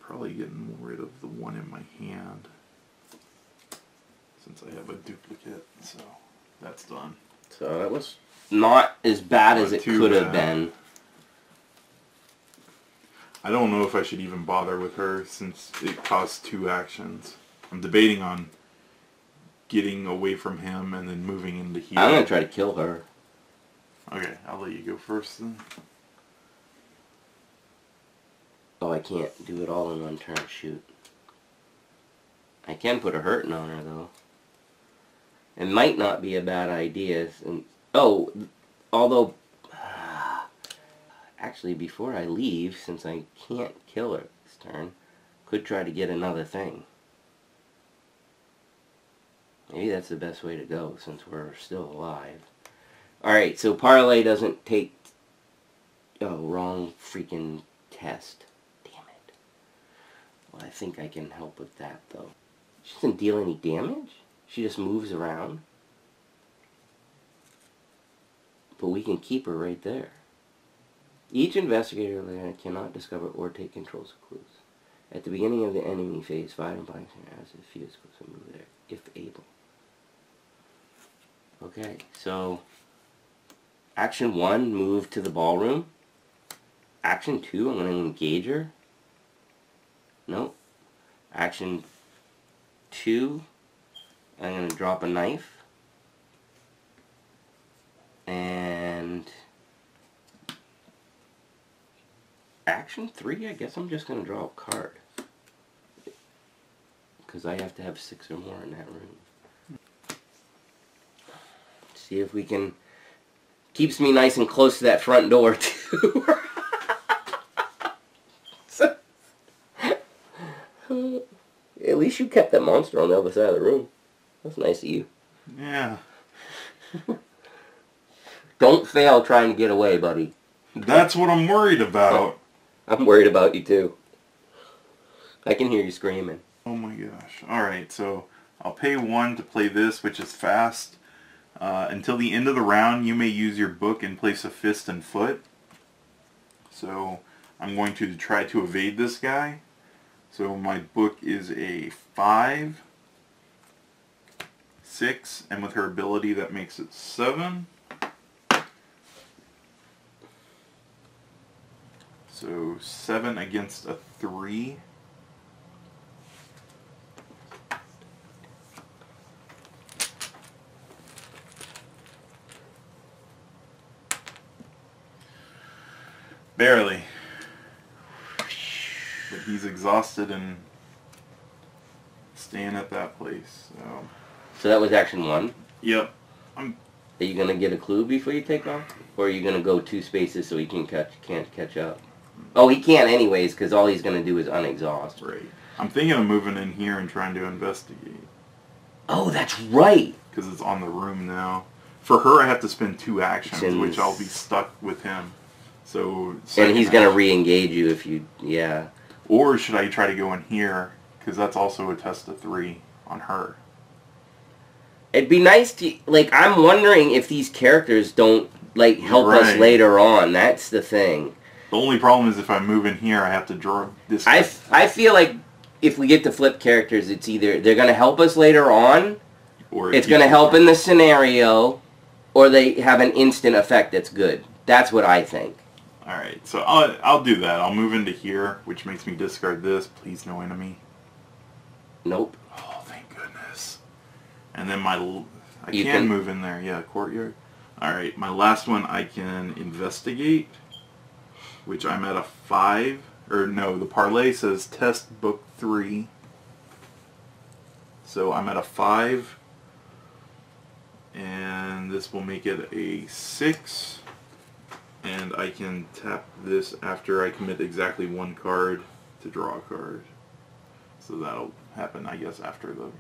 probably getting rid of the 1 in my hand, since I have a duplicate, so that's done. So that was not as bad as it could have been. I don't know if I should even bother with her since it costs 2 actions. I'm debating on getting away from him and then moving into here. I'm going to try to kill her. Okay, I'll let you go first then. Oh, I can't do it all in one turn. Shoot. I can put a hurting on her, though. It might not be a bad idea. And oh, although... actually, before I leave, since I can't kill her this turn, could try to get another thing. Maybe that's the best way to go, since we're still alive. Alright, so Parlay doesn't take... Oh, wrong freaking test. Damn it. Well, I think I can help with that, though. She doesn't deal any damage. She just moves around. But we can keep her right there. Each investigator cannot discover or take control of clues. At the beginning of the enemy phase, 5 and blanks has a few clues to move there, if able. Okay, so action 1, move to the ballroom. Action 2, I'm going to engage her. Nope. Action 2, I'm going to drop a knife. And action 3, I guess I'm just going to draw a card. Because I have to have 6 or more in that room. See if we can... Keeps me nice and close to that front door, too. So, at least you kept that monster on the other side of the room. That's nice of you. Yeah. Don't fail trying to get away, buddy. That's what I'm worried about. I'm worried about you, too. I can hear you screaming. Oh my gosh. Alright, so I'll pay 1 to play this, which is fast. Until the end of the round, you may use your book in place of fist and foot. So I'm going to try to evade this guy. So my book is a 5, 6, and with her ability that makes it 7. So 7 against a 3. Barely. But he's exhausted and staying at that place. So that was action 1? Yep. Are you going to get a clue before you take off? Or are you going to go 2 spaces so he can't catch up? Oh, he can't anyways, because all he's going to do is unexhaust. Right. I'm thinking of moving in here and trying to investigate. Oh, that's right! Because it's on the room now. For her, I have to spend 2 actions, which I'll be stuck with him. So. And he's going to re-engage you if you, yeah. Or should I try to go in here? Because that's also a test of 3 on her. It'd be nice to, like, I'm wondering if these characters don't, like, help us later on. That's the thing. The only problem is if I move in here, I have to draw this. I feel like if we get to flip characters, it's either they're going to help us later on, or it's going to help in the scenario, or they have an instant effect that's good. That's what I think. Alright, so I'll do that. I'll move into here, which makes me discard this. Please, no enemy. Nope. Oh, thank goodness. And then I can move in there. Yeah, courtyard. Alright, my last one I can investigate, which I'm at a 5. Or no, the parlay says test book 3. So I'm at a 5. And this will make it a 6. And I can tap this after I commit exactly 1 card to draw a card. So that'll happen, I guess, after the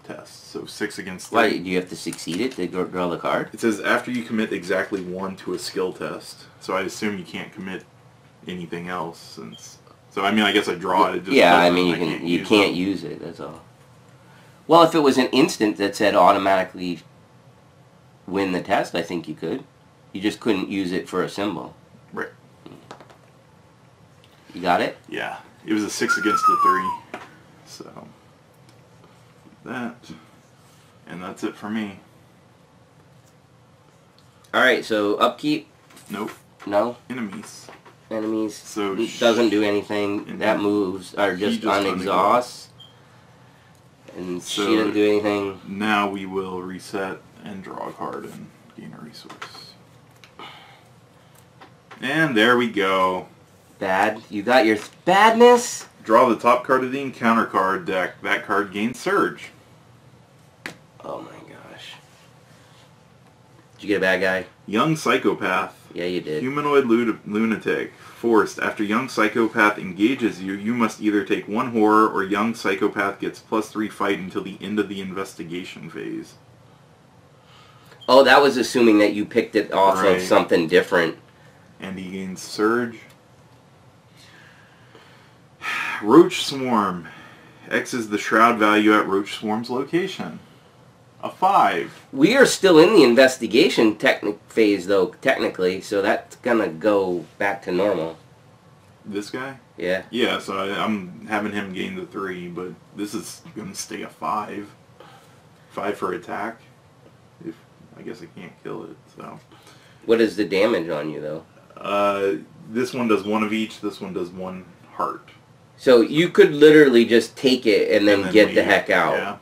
test. So 6 against 3. Why, do you have to succeed it to draw the card? It says after you commit exactly 1 to a skill test. So I assume you can't commit anything else. Since, so I mean, I guess I draw it. It just yeah, I mean, you can't use it, that's all. Well, if it was an instant that said automatically win the test, I think you could. You just couldn't use it for a symbol. Right. You got it? Yeah. It was a 6 against a 3. So that. And that's it for me. Alright, so upkeep. Nope. No. Enemies. Enemies. So doesn't do anything. That moves are just unexhaust. And so she didn't do anything. Now we will reset and draw a card and gain a resource. And there we go. Bad. You got your badness. Draw the top card of the encounter card deck. That card gains Surge. Oh my gosh. Did you get a bad guy? Young Psychopath. Yeah, you did. Humanoid Lunatic. Forced. After Young Psychopath engages you, you must either take one horror or Young Psychopath gets +3 fight until the end of the investigation phase. Oh, that was assuming that you picked it off of something different. And he gains Surge. Roach Swarm. X is the shroud value at Roach Swarm's location. A 5. We are still in the investigation phase, though, technically, so that's gonna go back to normal. This guy? Yeah. Yeah, so I'm having him gain the 3, but this is gonna stay a 5. 5 for attack. I guess I can't kill it, so. What is the damage on you, though? This one does 1 of each, this one does 1 heart. So you could literally just take it and then get the heck out. Yeah.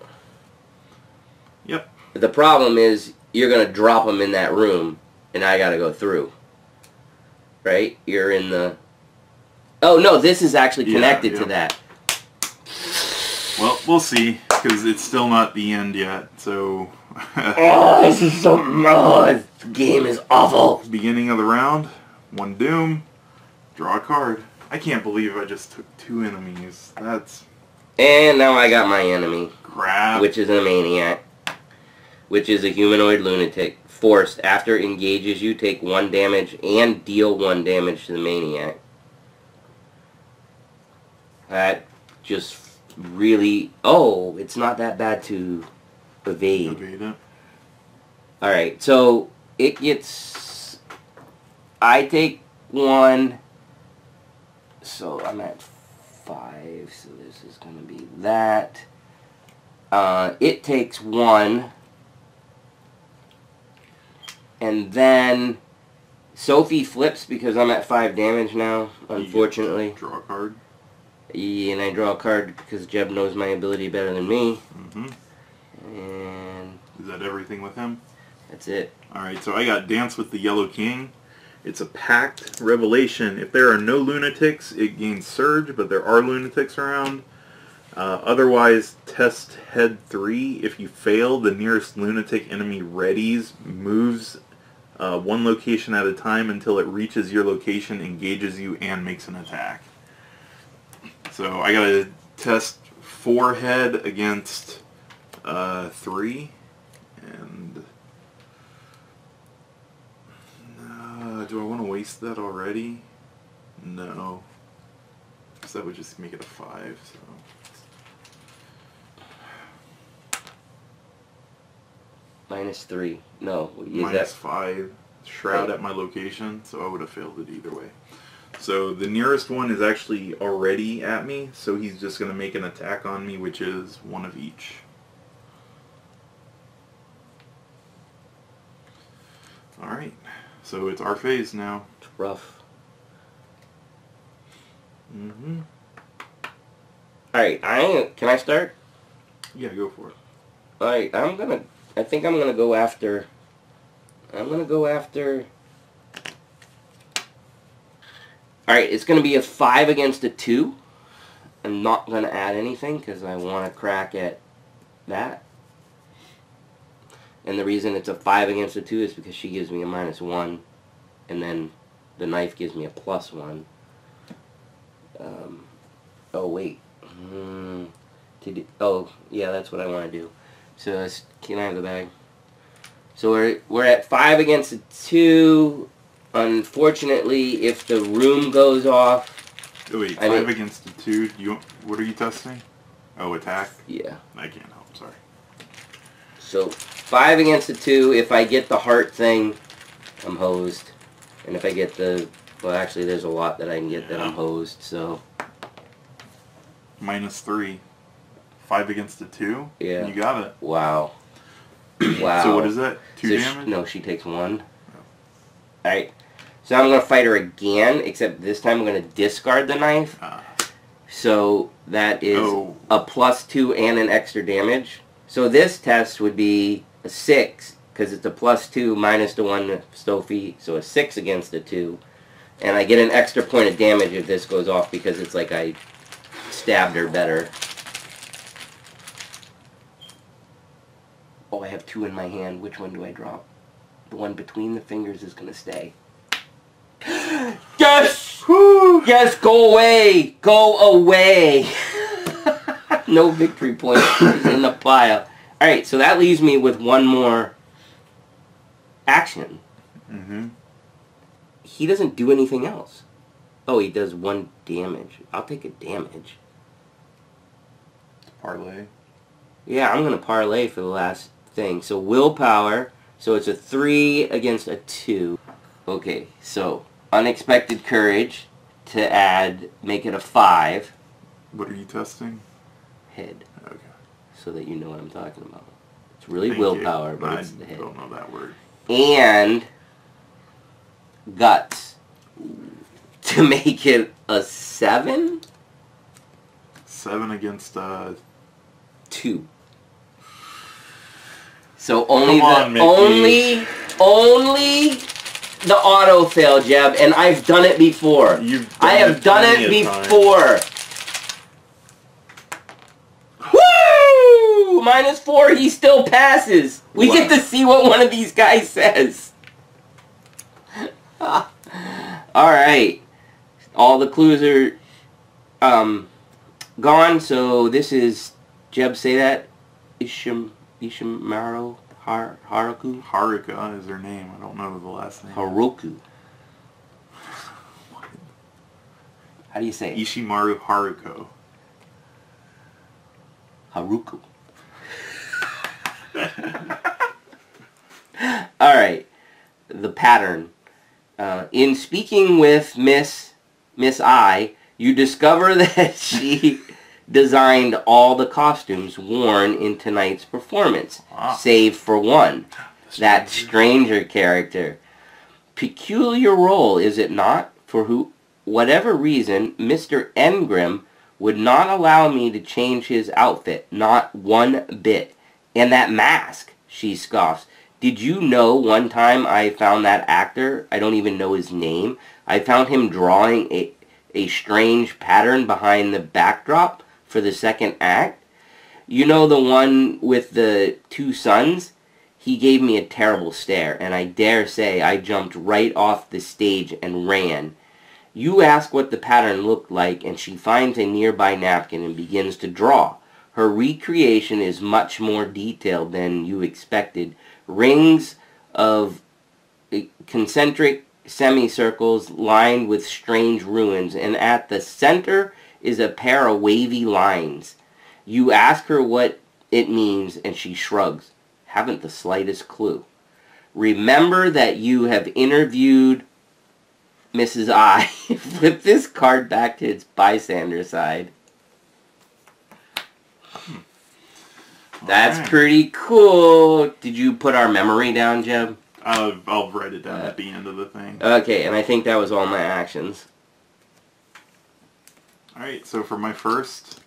Yep. The problem is you're going to drop them in that room, and I got to go through. Right? You're in the... Oh, no, this is actually connected to that. Well, we'll see, because it's still not the end yet, so... Oh, this is so... Oh, this game is awful. Beginning of the round, 1 Doom, draw a card. I can't believe I just took 2 enemies. That's... And now I got my enemy. Crap. Which is a maniac. Which is a humanoid lunatic. Forced. After it engages you, take 1 damage and deal 1 damage to the maniac. That just really... Oh, it's not that bad to evade. Evade it. Alright, so it gets... I take 1... So I'm at 5, so this is going to be that. It takes 1. And then Sophie flips because I'm at 5 damage now, unfortunately. Draw a card. Yeah, and I draw a card because Jeb knows my ability better than me. And... Is that everything with him? That's it. Alright, so I got Dance with the Yellow King. It's a packed revelation. If there are no lunatics, it gains Surge, but there are lunatics around. Otherwise, test head 3. If you fail, the nearest lunatic enemy readies, moves 1 location at a time until it reaches your location, engages you, and makes an attack. So I gotta test 4 head against 3, and do I want to waste that already? No, because that would just make it a 5. So -3. No, is minus 5. Shroud at my location, so I would have failed it either way. So the nearest one is actually already at me, so he's just going to make an attack on me, which is 1 of each. Alright, so it's our phase now. It's rough. Alright, can I start? Yeah, go for it. Alright, I think I'm gonna go after... Alright, it's gonna be a 5 against a 2. I'm not gonna add anything because I want to crack at that. And the reason it's a 5 against a 2 is because she gives me a -1, and then the knife gives me a +1. Oh wait. Oh yeah, that's what I want to do. So can I have the bag? So we're at 5 against a 2. Unfortunately, if the room goes off... Oh wait, 5 against a 2. What are you testing? Oh, attack? Yeah. I can't help, sorry. So 5 against a 2. If I get the heart thing, I'm hosed. And if I get the... Well, actually, there's a lot that I can get that I'm hosed, so... -3. 5 against a 2? Yeah. You got it. Wow. Wow. So what is that? 2 damage? No, she takes 1. Alright. So I'm going to fight her again, except this time I'm going to discard the knife. So that is a +2 and an extra damage. So this test would be a 6, because it's a +2 minus the 1 Sophie, so a 6 against a 2. And I get an extra point of damage if this goes off, because it's like I stabbed her better. Oh, I have 2 in my hand. Which one do I drop? The one between the fingers is going to stay. Yes! Whew. Yes, go away! Go away! No victory point in the pile. Alright, so that leaves me with one more action. He doesn't do anything else. Oh, he does 1 damage. I'll take a damage. Parlay. Yeah, I'm going to parlay for the last thing. So willpower. So it's a 3 against a 2. Okay, so unexpected courage to add, make it a 5. What are you testing? Head. Okay. So that you know what I'm talking about. It's really willpower, but it's the head. I don't know that word. And guts to make it a 7. 7 against 2. So only Come on, only the auto fail, Jeb, and I've done it before. I have done it before. Woo! -4, he still passes. We get to see what one of these guys says. Alright. All the clues are gone, so this is, Jeb, say that? Ishimaru Haruka? Haruka is her name. I don't know the last name. Haruku. How do you say it? Ishimaru Haruko. Haruku. Alright. The pattern. In speaking with Miss I, you discover that she designed all the costumes worn in tonight's performance, save for one. That stranger character. Peculiar role, is it not? For whatever reason, Mr. Engrim would not allow me to change his outfit, not one bit. And that mask, she scoffs. Did you know one time I found that actor? I don't even know his name. I found him drawing a strange pattern behind the backdrop for the second act. You know, the one with the 2 sons? He gave me a terrible stare, and I dare say I jumped right off the stage and ran. You ask what the pattern looked like, and she finds a nearby napkin and begins to draw. Her recreation is much more detailed than you expected. Rings of concentric semicircles lined with strange ruins, and at the center is a pair of wavy lines. You ask her what it means, and she shrugs. Haven't the slightest clue. Remember that you have interviewed Mrs. I. Flip this card back to its bystander side. That's pretty cool. Did you put our memory down, Jeb? I'll write it down at the end of the thing. Okay, and I think that was all my actions. Alright, so for my first,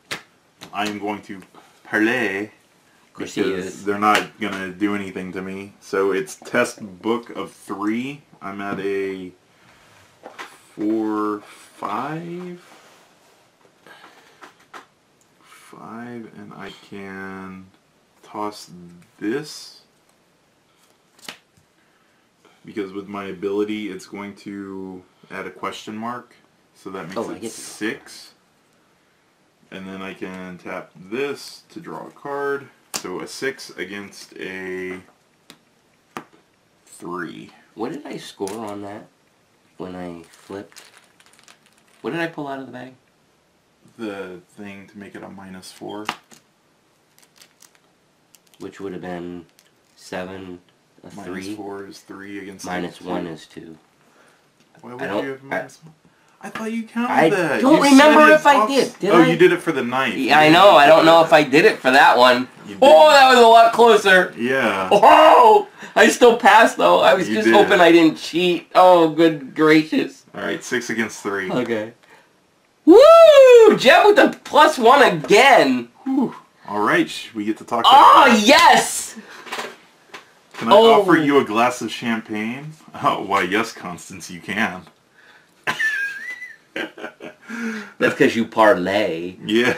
I'm going to parlay, because they're not going to do anything to me. So it's test book of 3. I'm at a 4, 5, and I can toss this, because with my ability it's going to add a question mark, so that makes it 6. And then I can tap this to draw a card. So a 6 against a 3. What did I score on that when I flipped? What did I pull out of the bag? The thing to make it a -4. Which would have been 7, a 3. -4 is 3 against -1 is 2. Why would you have -1? I thought you counted that. I don't remember if I did. Oh, you did it for the knife. Yeah, I know. I don't know if I did it for that one. You did. Oh, that was a lot closer. Yeah. Oh, I still passed though. I was You just did. hoping I didn't cheat. Oh, good gracious. All right, 6 against 3. Okay. Woo! Jeb with the +1 again. Whew. All right, we get to talk. Oh, yes! Can I offer you a glass of champagne? Oh, why, yes, Constance, you can. That's because you parlay. Yeah.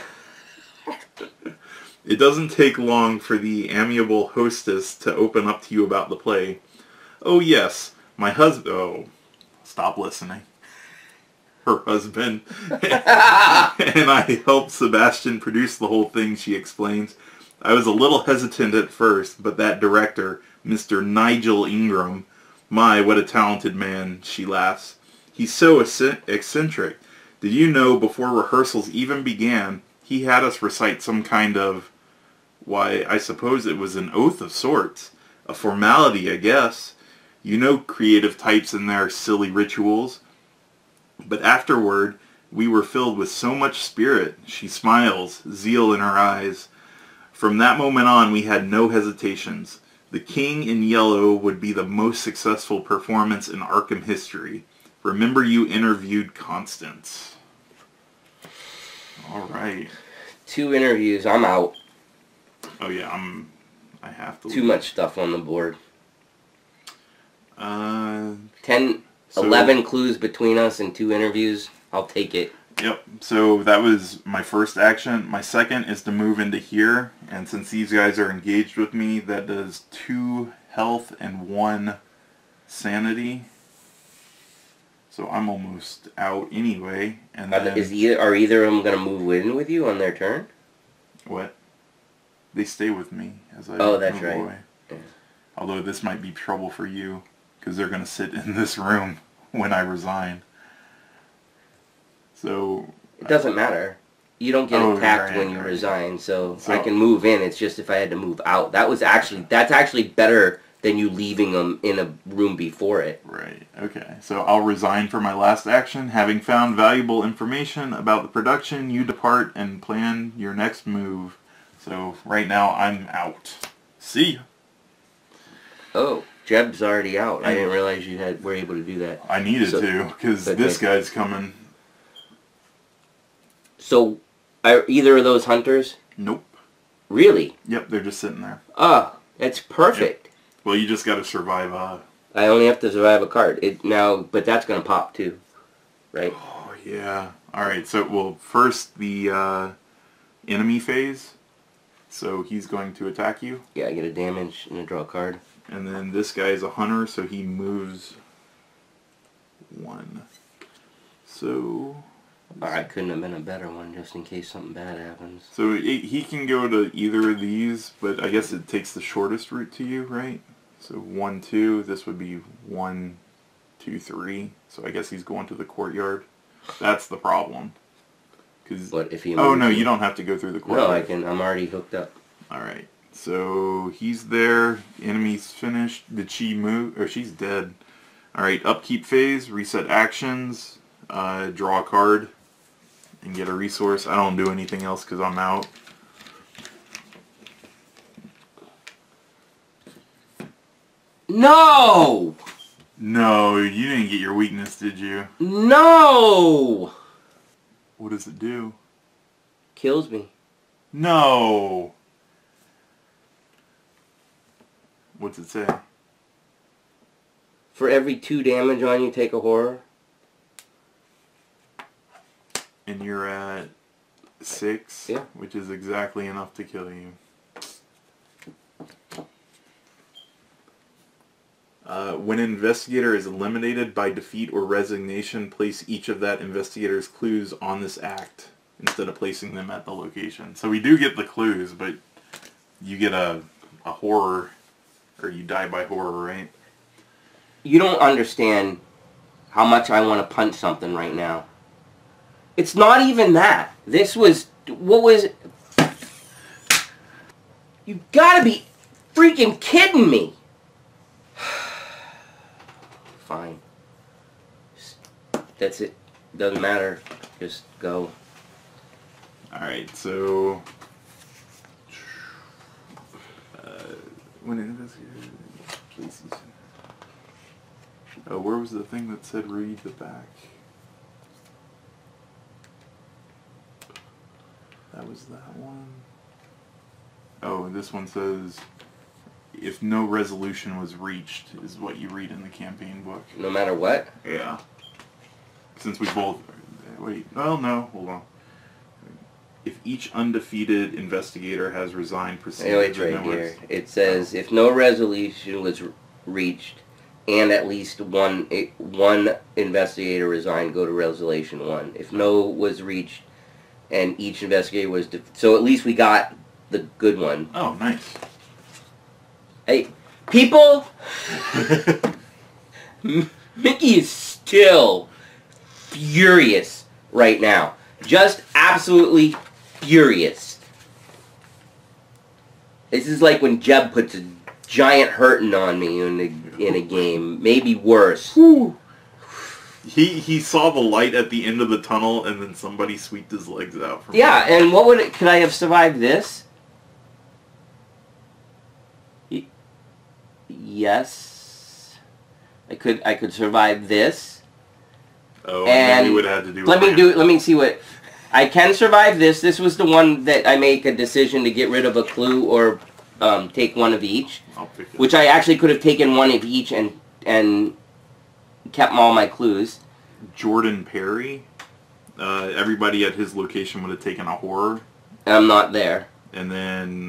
It doesn't take long for the amiable hostess to open up to you about the play. Oh, yes, my husband... Oh, stop listening. Her husband. And I helped Sebastian produce the whole thing, she explains. I was a little hesitant at first, but that director, Mr. Nigel Ingram, my, what a talented man, she laughs. He's so eccentric. Did you know before rehearsals even began, he had us recite some kind of, why, I suppose it was an oath of sorts. A formality, I guess. You know creative types and their silly rituals. But afterward, we were filled with so much spirit. She smiles, zeal in her eyes. From that moment on, we had no hesitations. The King in Yellow would be the most successful performance in Arkham history. Remember you interviewed Constance. All right. 2 interviews. I'm out. Oh yeah, I have to. Too much stuff on the board. 10, So, 11 clues between us and 2 interviews. I'll take it. Yep, so that was my first action. My second is to move into here, and since these guys are engaged with me, that does 2 health and 1 sanity. So I'm almost out anyway. And then, are either of them going to move in with you on their turn? What? They stay with me as I that's move right. away. Yeah. Although this might be trouble for you, because they're going to sit in this room when I resign. So It doesn't matter. You don't get attacked when you resign, so I can move in. It's just if I had to move out. That's actually better than you leaving them in a room before it. Right, okay. So I'll resign for my last action. Having found valuable information about the production, you depart and plan your next move. So right now I'm out. See ya. Oh, Jeb's already out. I didn't realize you were able to do that. I needed to, because this guy's coming. So, are either of those hunters? Nope. Really? Yep, they're just sitting there. Oh, that's perfect. Yep. Well, you just got to survive. I only have to survive a card. But that's going to pop too, right? Oh, yeah. Alright, so, well, first the enemy phase. So he's going to attack you. Yeah, I get a damage and I draw a card. And then this guy is a hunter, so he moves 1. So... Alright, couldn't have been a better one, just in case something bad happens. So he can go to either of these, but I guess it takes the shortest route to you, right? So 1, 2, this would be 1, 2, 3. So I guess he's going to the courtyard. That's the problem. What if he? Oh no, you don't have to go through the courtyard. No, I can. I'm already hooked up. All right. So he's there. Enemy's finished. Did she move? Or she's dead. All right. Upkeep phase. Reset actions. Draw a card. And get a resource. I don't do anything else because I'm out. No! No, you didn't get your weakness, did you? No! What does it do? Kills me. No! What's it say? For every 2 damage on you, take a horror. And you're at 6, yeah, which is exactly enough to kill you. When an investigator is eliminated by defeat or resignation, place each of that investigator's clues on this act instead of placing them at the location. So we do get the clues, but you get a horror, or you die by horror, right? You don't understand how much I want to punch something right now. It's not even that. This was... What was... You gotta be freaking kidding me! Fine. That's it. Doesn't matter. Just go. Alright, so... When an investigator places... Oh, where was the thing that said read the back? That was that one. Oh, and this one says, if no resolution was reached, is what you read in the campaign book. No matter what? Yeah. Since we both... Wait, well, no, hold on. If each undefeated investigator has resigned, proceed... Anyway, it's right here. It says, if no resolution was reached, and at least one investigator resigned, go to resolution 1. If no was reached, and each investigator was... So at least we got the good one. Oh, nice. Hey, people! Mickey is still furious right now. Just absolutely furious. This is like when Jeb puts a giant hurting on me in a game. Maybe worse. Whew. He saw the light at the end of the tunnel, and then somebody sweeped his legs out. From yeah, and what would it... Could I have survived this? Yes. I could survive this. Oh, and then you would have to do... Let me see what... I can survive this. This was the one that I make a decision to get rid of a clue or take one of each. I'll pick it. Which I actually could have taken one of each and kept all my clues. Jordan Perry. Everybody at his location would have taken a horror. I'm not there. And then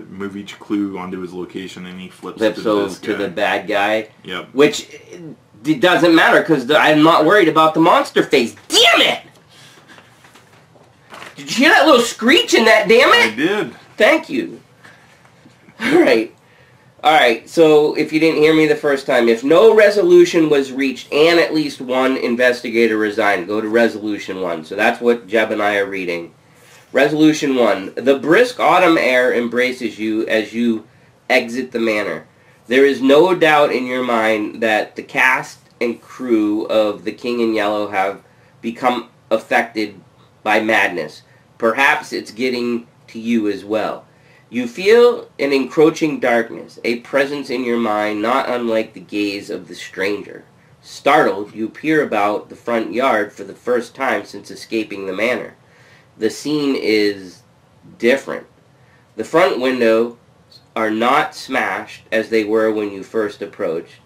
move each clue onto his location, and he flips to the bad guy. Yep. Which it doesn't matter because I'm not worried about the monster face. Damn it! Did you hear that little screech in that? Damn it! I did. Thank you. All right. So if you didn't hear me the first time, if no resolution was reached and at least one investigator resigned, go to resolution 1. So that's what Jeb and I are reading. Resolution 1. The brisk autumn air embraces you as you exit the manor. There is no doubt in your mind that the cast and crew of The King in Yellow have become affected by madness. Perhaps it's getting to you as well. You feel an encroaching darkness, a presence in your mind not unlike the gaze of the stranger. Startled, you peer about the front yard for the first time since escaping the manor. The scene is different. The front windows are not smashed as they were when you first approached.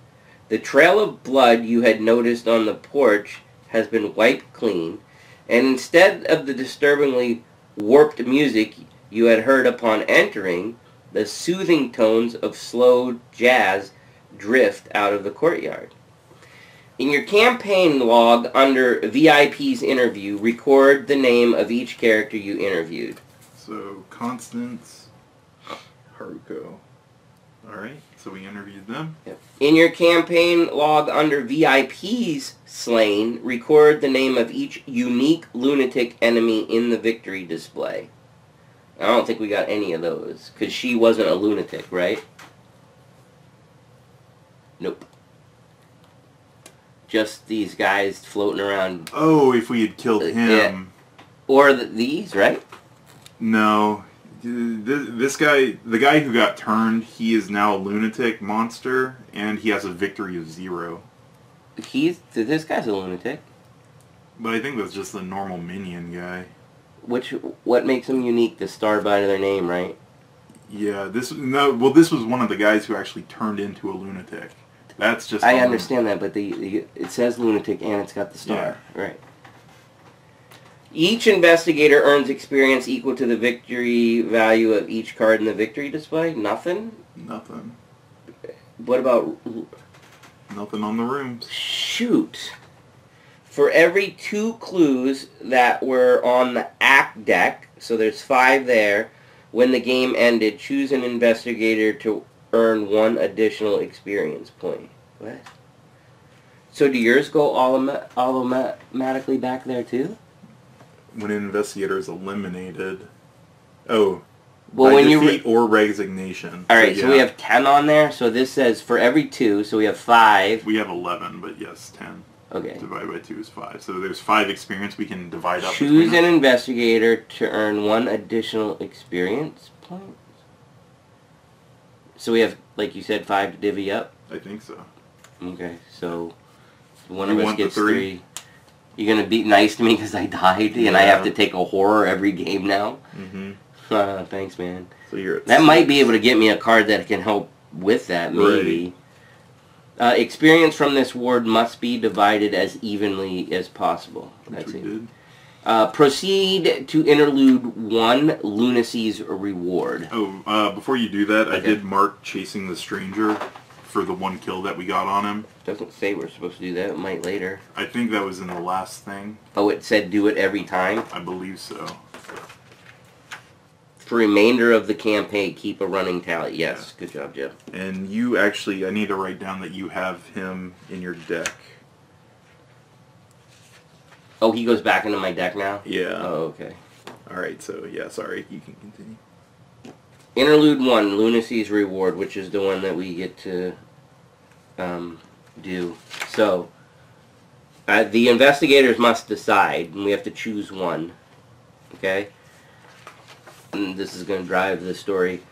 The trail of blood you had noticed on the porch has been wiped clean, and instead of the disturbingly warped music you had heard upon entering, the soothing tones of slow jazz drift out of the courtyard. In your campaign log under VIP's interview, record the name of each character you interviewed. So, Constance, Haruko. Alright, so we interviewed them. Yep. In your campaign log under VIP's slain, record the name of each unique lunatic enemy in the victory display. I don't think we got any of those, because she wasn't a lunatic, right? Nope. Just these guys floating around. Oh, if we had killed him. Yeah. Or these, right? No. This guy, the guy who got turned, he is now a lunatic monster, and he has a victory of 0. This guy's a lunatic. But I think that's just the normal minion guy. What makes them unique? The star by their name, right? Yeah, this was one of the guys who actually turned into a lunatic. That's just... I understand that, but it says lunatic and it's got the star. Yeah. Right. Each investigator earns experience equal to the victory value of each card in the victory display. Nothing? Nothing. What about... Nothing on the rooms. Shoot. For every 2 clues that were on the act deck, so there's 5 there, when the game ended, choose an investigator to earn 1 additional experience point. What? So do yours go automatically back there too? When an investigator is eliminated. Oh. Well, by when defeat or resignation. Alright, so we have 10 on there. So this says for every 2, so we have 5. We have 11, but yes, 10. Okay. Divided by 2 is 5. So there's 5 experience we can divide up. Choose an investigator to earn 1 additional experience point. So we have, like you said, 5 to divvy up? I think so. Okay, so one You of us want the gets 3? 3. You're going to be nice to me because I died and I have to take a horror every game now? Mm-hmm. Thanks, man. So you're at That 6. might be able to get me a card that can help with that, maybe. Right. Experience from this ward must be divided as evenly as possible. Which we did. Proceed to interlude 1, Lunacy's reward. Oh, before you do that, I did mark Chasing the Stranger for the 1 kill that we got on him. Doesn't say we're supposed to do that. It might later. I think that was in the last thing. Oh, it said do it every time? I believe so. For remainder of the campaign, keep a running tally. Yes, good job, Jeff. And you actually, I need to write down that you have him in your deck. Oh, he goes back into my deck now? Yeah. Oh, okay. Alright, so yeah, sorry, you can continue. Interlude 1, Lunacy's reward, which is the one that we get to do. So, the investigators must decide, and we have to choose one. Okay? And this is going to drive the story.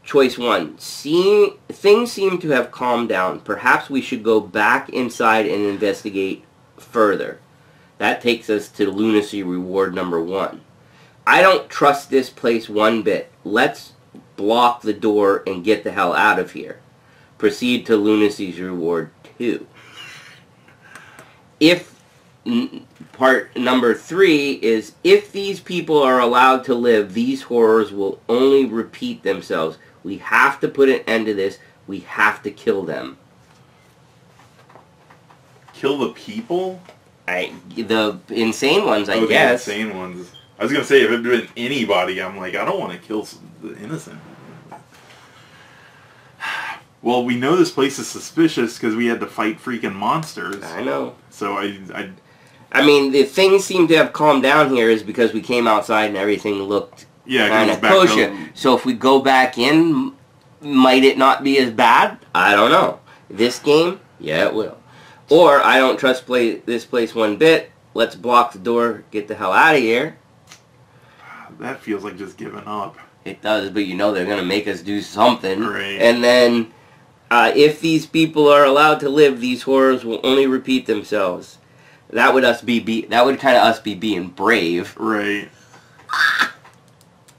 Choice 1. Things seem to have calmed down. Perhaps we should go back inside and investigate further. That takes us to Lunacy reward number 1. I don't trust this place one bit. Let's block the door and get the hell out of here. Proceed to Lunacy's reward 2. Part number 3 is, if these people are allowed to live, these horrors will only repeat themselves. We have to put an end to this. We have to kill them. Kill the people? The insane ones, I guess. The insane ones. I was going to say, if it had been anybody, I'm like, I don't want to kill the innocent. Well, we know this place is suspicious because we had to fight freaking monsters. I know. So I mean, the things seem to have calmed down here is because we came outside and everything looked kind of kosher. So if we go back in, might it not be as bad? I don't know. This game, yeah, it will. Or, I don't trust this place one bit. Let's block the door, get the hell out of here. That feels like just giving up. It does, but you know they're going to make us do something. Right. And then, if these people are allowed to live, these horrors will only repeat themselves. That would kind of us be being brave. Right.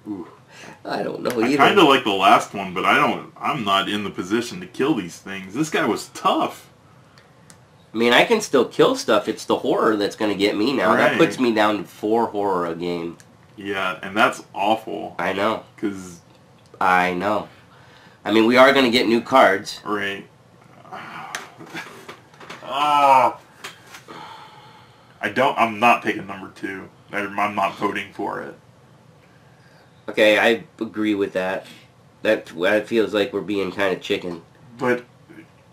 Ooh. I don't know either. I kind of like the last one, but I'm not in the position to kill these things. This guy was tough. I mean, I can still kill stuff. It's the horror that's going to get me now. Right. That puts me down to 4 horror a game. Yeah, and that's awful. I know. I know. I mean, we are going to get new cards. Right. I'm not taking number 2. I'm not voting for it. Okay, I agree with that. That feels like we're being kind of chicken. But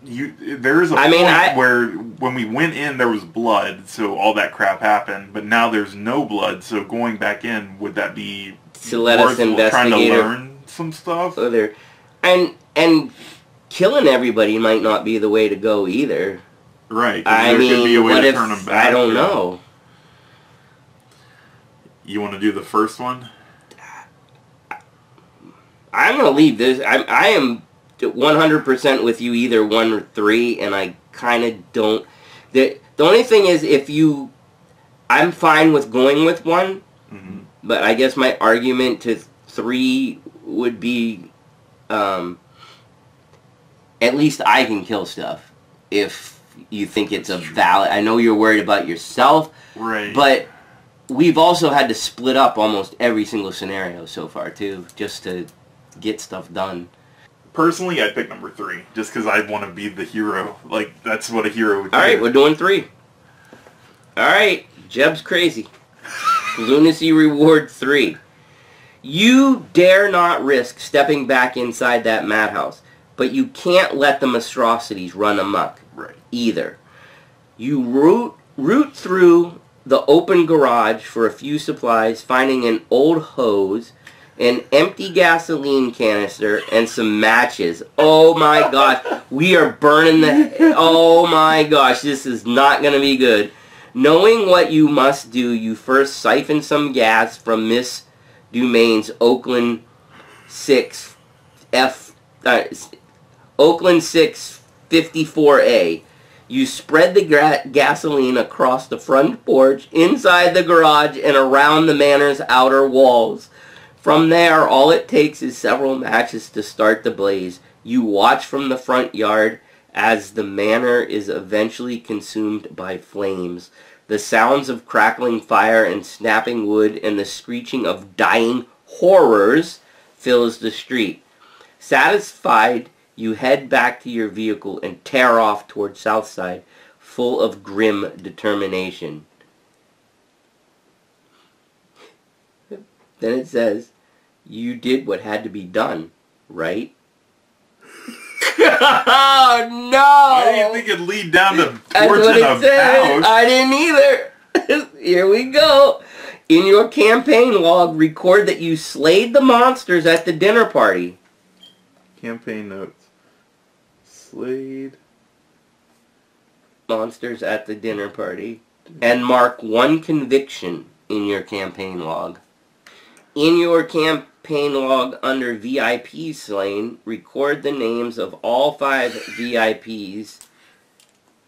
there is a point where when we went in there was blood, so all that crap happened. But now there's no blood, so going back in, would that be to let us investigate, trying to learn some stuff? And killing everybody might not be the way to go either. Right. There could be a way to turn them back. I don't know. You want to do the first one? I'm going to leave this. I am 100% with you, either 1 or 3, and I kind of don't. The only thing is, I'm fine with going with 1, but I guess my argument to 3 would be, at least I can kill stuff if you think it's a valid. I know you're worried about yourself, right? But we've also had to split up almost every single scenario so far too, just to get stuff done. Personally, I'd pick number 3, just because I want to be the hero. Like, that's what a hero would do. Alright, we're doing 3. Alright, Jeb's crazy. Lunacy reward 3. You dare not risk stepping back inside that madhouse, but you can't let the monstrosities run amok. Right. Either. You root through the open garage for a few supplies, finding an old hose, an empty gasoline canister, and some matches. Oh my gosh, we are burning oh my gosh, this is not going to be good. Knowing what you must do, you first siphon some gas from Miss Dumain's Oakland 6 Oakland 6 54A. You spread the gasoline across the front porch, inside the garage, and around the manor's outer walls. From there, all it takes is several matches to start the blaze. You watch from the front yard as the manor is eventually consumed by flames. The sounds of crackling fire and snapping wood and the screeching of dying horrors fills the street. Satisfied, you head back to your vehicle and tear off toward Southside, full of grim determination. Then it says, you did what had to be done, right? Oh, no! I didn't think it'd lead down to fortune of house. I didn't either. Here we go. In your campaign log, record that you slayed the monsters at the dinner party. Campaign notes. Slayed monsters at the dinner party. And mark 1 conviction in your campaign log. In your campaign log under VIP slain, record the names of all 5 VIPs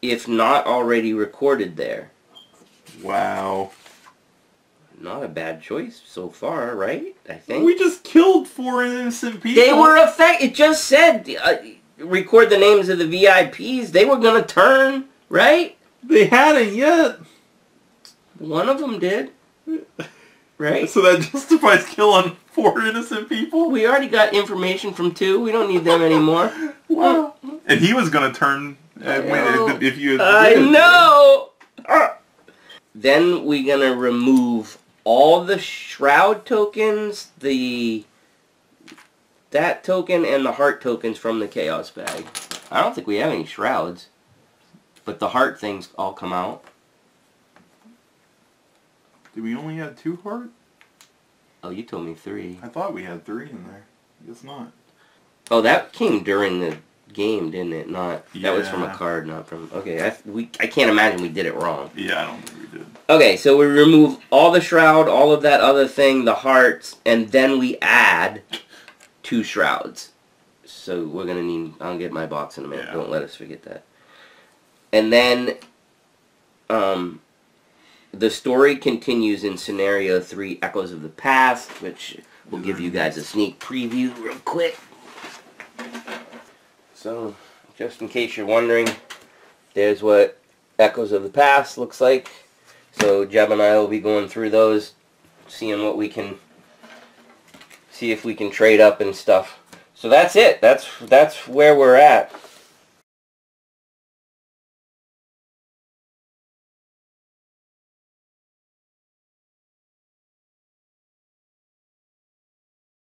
if not already recorded there. Wow. Not a bad choice so far, right? I think. We just killed 4 innocent people. They were it just said record the names of the VIPs. They were going to turn, right? They hadn't yet. One of them did. Right? So that justifies killing 4 innocent people? We already got information from 2. We don't need them anymore. Wow. And he was going to turn if you had... I know! Then we're going to remove all the shroud tokens, that token, and the heart tokens from the chaos bag. I don't think we have any shrouds. But the heart things all come out. Did we only have 2 heart? Oh, you told me 3. I thought we had 3 in there. I guess not. Oh, that came during the game, didn't it? Not. Yeah. That was from a card, not from... Okay, I can't imagine we did it wrong. Yeah, I don't think we did. Okay, so we remove all the shroud, all of that other thing, the hearts, and then we add 2 shrouds. So we're going to need... I'll get my box in a minute. Yeah. Don't let us forget that. And then... the story continues in Scenario 3, Echoes of the Past, which will give you guys a sneak preview real quick. So, just in case you're wondering, there's what Echoes of the Past looks like. So, Jeb and I will be going through those, seeing what we can... See if we can trade up and stuff. So that's it. That's where we're at.